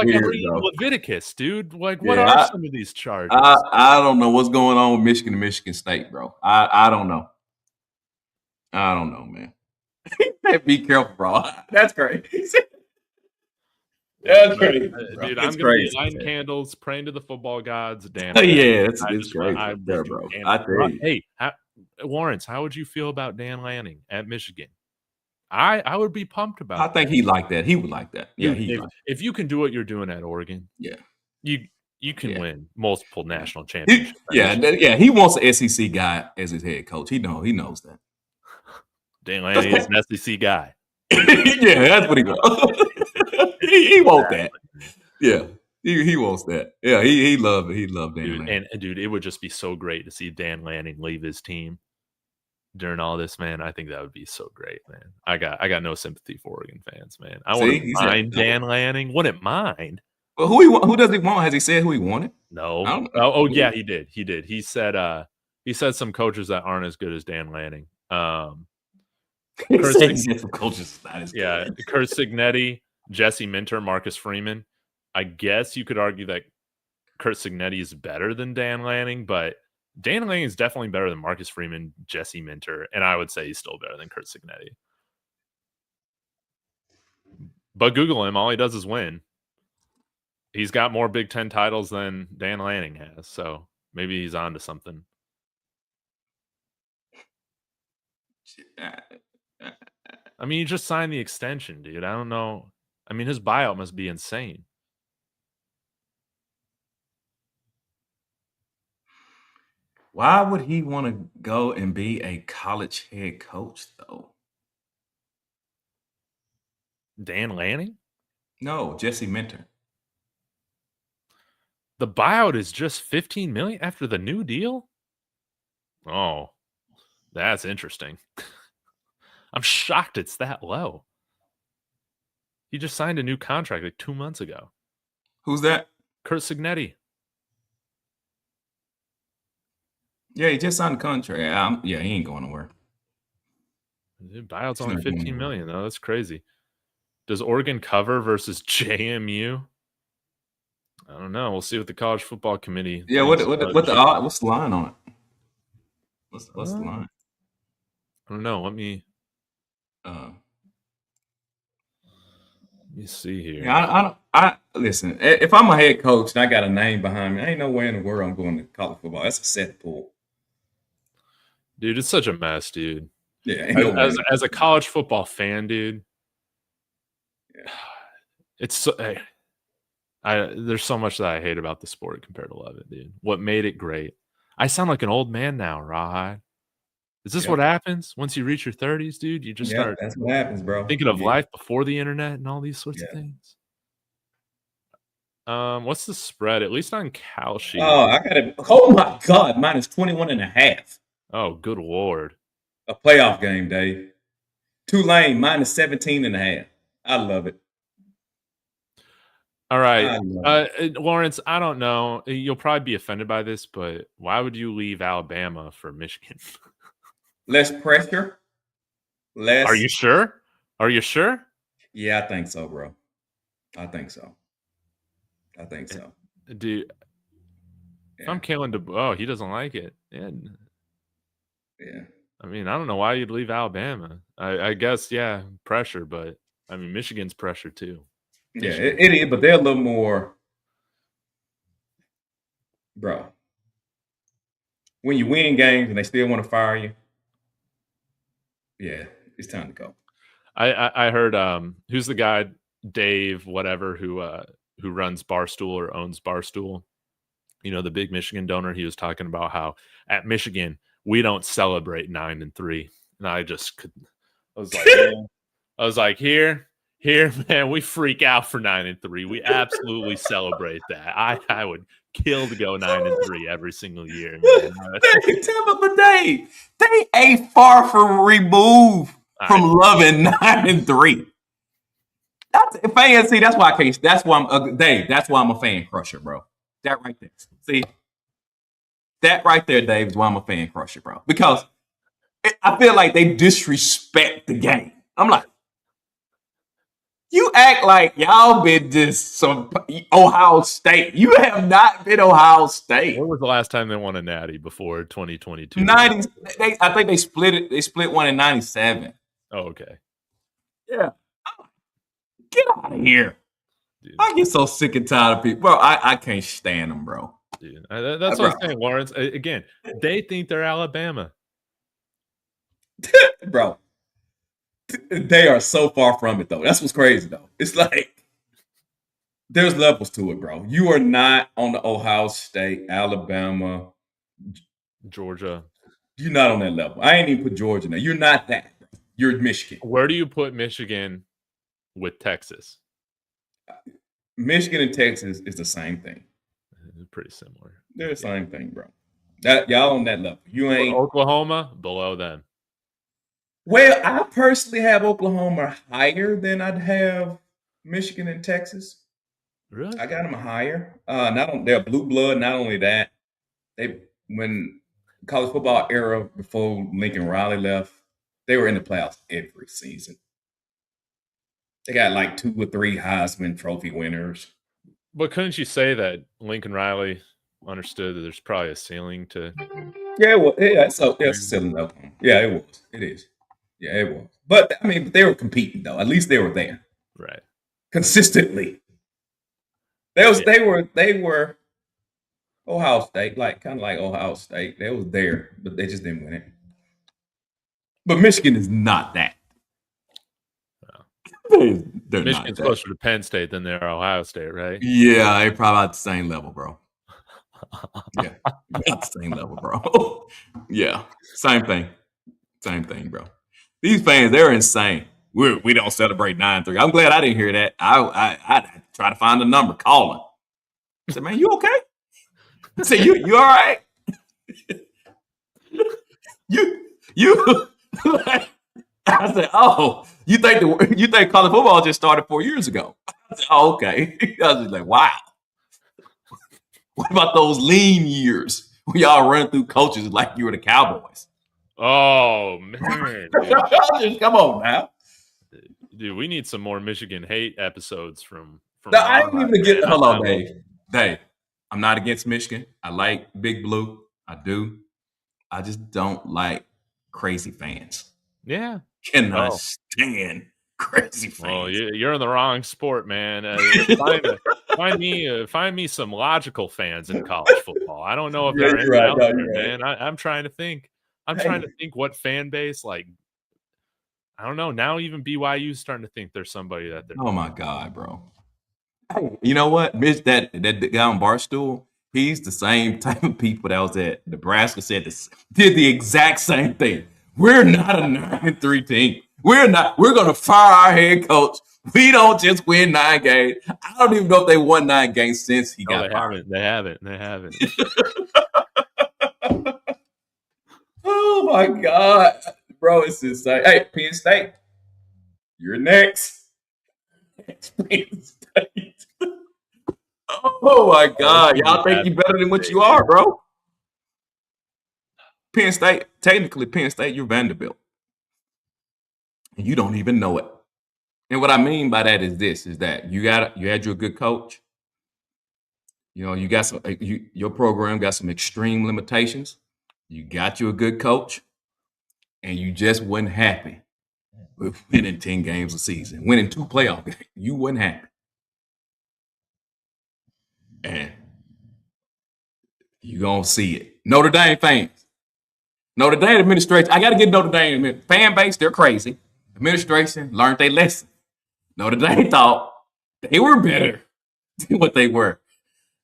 reading Leviticus, dude. Like, what are some of these charges? I don't know what's going on with Michigan and Michigan State, bro. I don't know. I don't know, man. Be careful, bro. That's crazy. That's crazy, dude. I'm gonna be lighting candles, praying to the football gods. Damn. Yeah, it's great, bro. I tell you. Hey, Lawrence, how would you feel about Dan Lanning at Michigan? I would be pumped about I think that. he like that. He would like that. Yeah, Dude, if you can do what you're doing at Oregon, yeah, you can yeah. win multiple national championships. He wants an SEC guy as his head coach. He knows that. Dan Lanning is an SEC guy. Yeah, that's what he wants. he wants that. Yeah, he wants that. Yeah, he loved it. He loved Dan Lanning. And dude, it would just be so great to see Dan Lanning leave his team during all this, man. I think that would be so great, man. I got no sympathy for Oregon fans, man. I wouldn't mind Dan Lanning. Wouldn't mind. Well, who does he want? Has he said who he wanted? No. Oh yeah, he did. He said some coaches that aren't as good as Dan Lanning. Kurt Signetti, Jesse Minter, Marcus Freeman. I guess you could argue that Kurt Signetti is better than Dan Lanning, but Dan Lanning is definitely better than Marcus Freeman, Jesse Minter, and I would say he's still better than Kurt Signetti. But Google him, all he does is win. He's got more Big Ten titles than Dan Lanning has, so maybe he's on to something. I mean, he just signed the extension, dude. I don't know. I mean, his buyout must be insane. Why would he want to go and be a college head coach, though? Dan Lanning? No, Jesse Minter. The buyout is just $15 million after the new deal? Oh, that's interesting. I'm shocked it's that low. He just signed a new contract like 2 months ago. Who's that? Kurt Signetti. Yeah, he just signed a contract. Yeah, he ain't going nowhere. Buyout's only $15 million, though. That's crazy. Does Oregon cover versus JMU? I don't know. We'll see what the college football committee. Yeah, what's the line on it? What's the line? I don't know. Let me see here. Yeah, I listen. If I'm a head coach and I got a name behind me, ain't no way in the world I'm going to college football. That's a set pool. Dude, it's such a mess, dude. Yeah, as a college football fan, dude. Yeah. It's so, there's so much that I hate about the sport compared to love it, dude. What made it great? I sound like an old man now, Rawhide. Is this what happens once you reach your 30s, dude? You just start. That's what happens, bro. Thinking of life before the internet and all these sorts of things. What's the spread? At least on Kalshi. Oh, I got it. Oh my God, minus 21.5. Oh, good Lord. A playoff game, Dave. Tulane minus 17.5. I love it. All right. Lawrence, I don't know. You'll probably be offended by this, but why would you leave Alabama for Michigan? Less pressure. Are you sure? Are you sure? Yeah, I think so, bro. I think so. Dude, if I'm Kalen he doesn't like it. Yeah. I mean, I don't know why you'd leave Alabama. I guess, pressure, but I mean, Michigan's pressure too. Yeah, it is, but they're a little more, bro. When you win games and they still want to fire you, yeah, it's time to go. I heard who's the guy, Dave, whatever, who runs Barstool or owns Barstool. You know, the big Michigan donor. He was talking about how at Michigan we don't celebrate 9-3, and I was like, here, man, we freak out for 9-3. We absolutely celebrate that. I would kill to go 9-3 every single year. They ain't far from removed from loving 9-3. That's fan. See, that's why I can't. That's why I'm Dave. That's why I'm a fan crusher, bro. That right there. See, that right there, Dave, is why I'm a fan crusher, bro. Because I feel like they disrespect the game. I'm like, you act like y'all been just some Ohio State. You have not been Ohio State. When was the last time they won a natty before 2022? I think they split it. They split one in 97. Oh, okay. Yeah. Get out of here. Dude. I get so sick and tired of people. Bro, I can't stand them, bro. Dude, that's what I'm saying, Lawrence. Again, they think they're Alabama. Bro. They are so far from it, though. That's what's crazy, though. It's like there's levels to it, bro. You are not on the Ohio State, Alabama, Georgia. You're not on that level. I ain't even put Georgia in there. You're not that, bro. You're Michigan. Where do you put Michigan with Texas? Michigan and Texas is the same thing. Pretty similar. They're the same thing, bro. That y'all on that level. You ain't Oklahoma below them. Well, I personally have Oklahoma higher than I'd have Michigan and Texas. Really? I got them higher. They're blue blood. Not only that, when college football era before Lincoln Riley left, they were in the playoffs every season. They got like 2 or 3 Heisman Trophy winners. But couldn't you say that Lincoln Riley understood that there's probably a ceiling to? Yeah, well, yeah. So there's a ceiling up. Yeah, it was. It is. Yeah, it was. But I mean, they were competing though. At least they were there, right? Consistently. They were Ohio State, kind of like Ohio State. They was there, but they just didn't win it. But Michigan is not that. They're Michigan's not closer to Penn State than they are Ohio State, right? Yeah, they're probably at the same level, bro. Yeah, at the same level, bro. Yeah, same thing, bro. These fans, they're insane. We don't celebrate 9-3. I'm glad I didn't hear that. I try to find the number, call him. I said, man, you okay? I said, you all right? you I said, oh, you think college football just started 4 years ago? I said, oh, okay. I was just like, wow. What about those lean years when y'all run through coaches like you were the Cowboys? Oh man, come on now, dude. We need some more Michigan hate episodes from. No, I ain't even against. Hold on, Dave. I'm not against Michigan. I like Big Blue. I do. I just don't like crazy fans. Yeah, cannot stand crazy fans. Well, you're in the wrong sport, man. Find me some logical fans in college football. I don't know if they're any out there, man. I'm trying to think. Trying to think what fan base, like, I don't know. Now even BYU's starting to think there's somebody that they're. Oh my God, bro. Hey, you know what? Mitch, that guy on Barstool, he's the same type of people that was at Nebraska did the exact same thing. We're not a 9-3 team. We're going to fire our head coach. We don't just win 9 games. I don't even know if they won 9 games since he got fired. They haven't. Oh my God, bro, it's insane. Hey, Penn State, you're next. Penn State. Oh my God, y'all think you better than what you are, bro? Penn State, technically Penn State, you're Vanderbilt. And you don't even know it. And what I mean by that is that you had you a good coach. You know, you got your program got some extreme limitations. You got you a good coach, and you just wasn't happy with winning 10 games a season, winning 2 playoff games. You wasn't happy. And you're going to see it. Notre Dame fans. Notre Dame administration, I got to get Notre Dame fan base, they're crazy. Administration learned their lesson. Notre Dame thought they were better than what they were.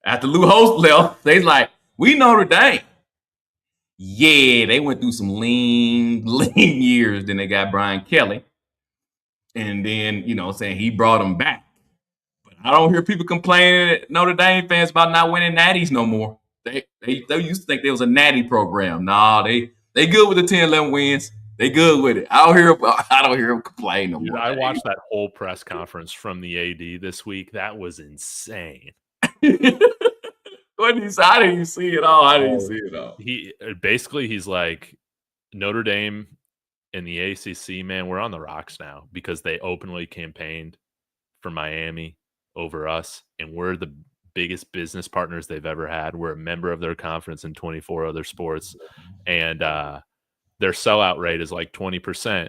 After Lou Holtz left, they like, we Notre Dame. Yeah, they went through some lean years. Then they got Brian Kelly. And then, saying he brought them back. But I don't hear people complaining at Notre Dame fans about not winning natties no more. They used to think there was a natty program. Nah, they good with the 10, 11 wins. They good with it. I don't hear them complain no more. I watched that whole press conference from the AD this week. That was insane. How did you see it all? He's like, Notre Dame and the ACC, man, we're on the rocks now because they openly campaigned for Miami over us, and we're the biggest business partners they've ever had. We're a member of their conference in 24 other sports, and their sellout rate is like 20%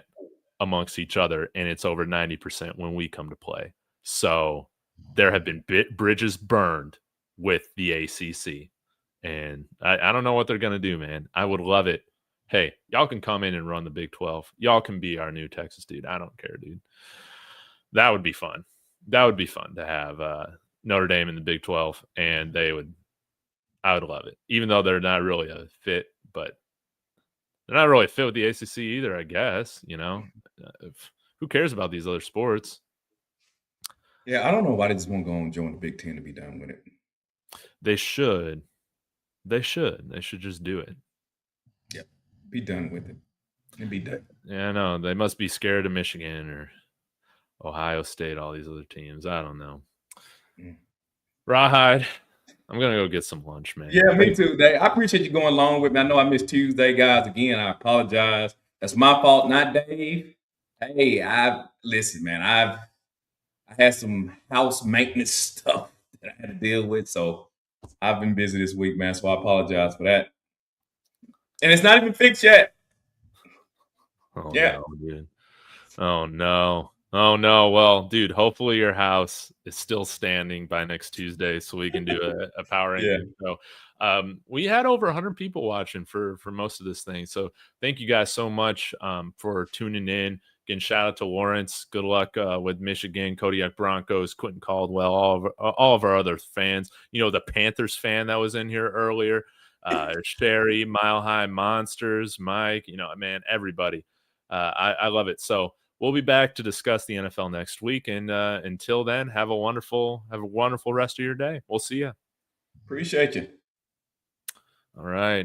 amongst each other, and it's over 90% when we come to play. So there have been bridges burned with the ACC, and I don't know what they're going to do, man. I would love it hey, y'all can come in and run the Big 12. Y'all can be our new Texas, dude. I don't care, dude. That would be fun. That would be fun to have Notre Dame in the Big 12, and I would love it, even though they're not really a fit, but they're not really a fit with the ACC either, I guess, who cares about these other sports? Yeah, I don't know why they just won't go and join the Big Ten to be done with it. They should. They should. They should just do it. Yep. Be done with it. And be done. Yeah, I know. They must be scared of Michigan or Ohio State, all these other teams. I don't know. Rawhide, I'm going to go get some lunch, man. Yeah, me too, Dave. I appreciate you going along with me. I know I missed Tuesday, guys. Again, I apologize. That's my fault, not Dave. Hey, listen, man. I had some house maintenance stuff that I had to deal with, so I've been busy this week, man. So I apologize for that. And it's not even fixed yet. Oh, Yeah. no, dude. Oh, no. Oh, no. Well, dude, hopefully your house is still standing by next Tuesday so we can do a power ranking. So we had over 100 people watching for most of this thing. So thank you guys so much for tuning in. Again, shout out to Lawrence. Good luck with Michigan, Kodiak Broncos, Quentin Caldwell, all of our other fans. The Panthers fan that was in here earlier, Sherry, Mile High Monsters, Mike, man, everybody. I love it. So we'll be back to discuss the NFL next week. And until then, have a wonderful rest of your day. We'll see you. Appreciate you. All right.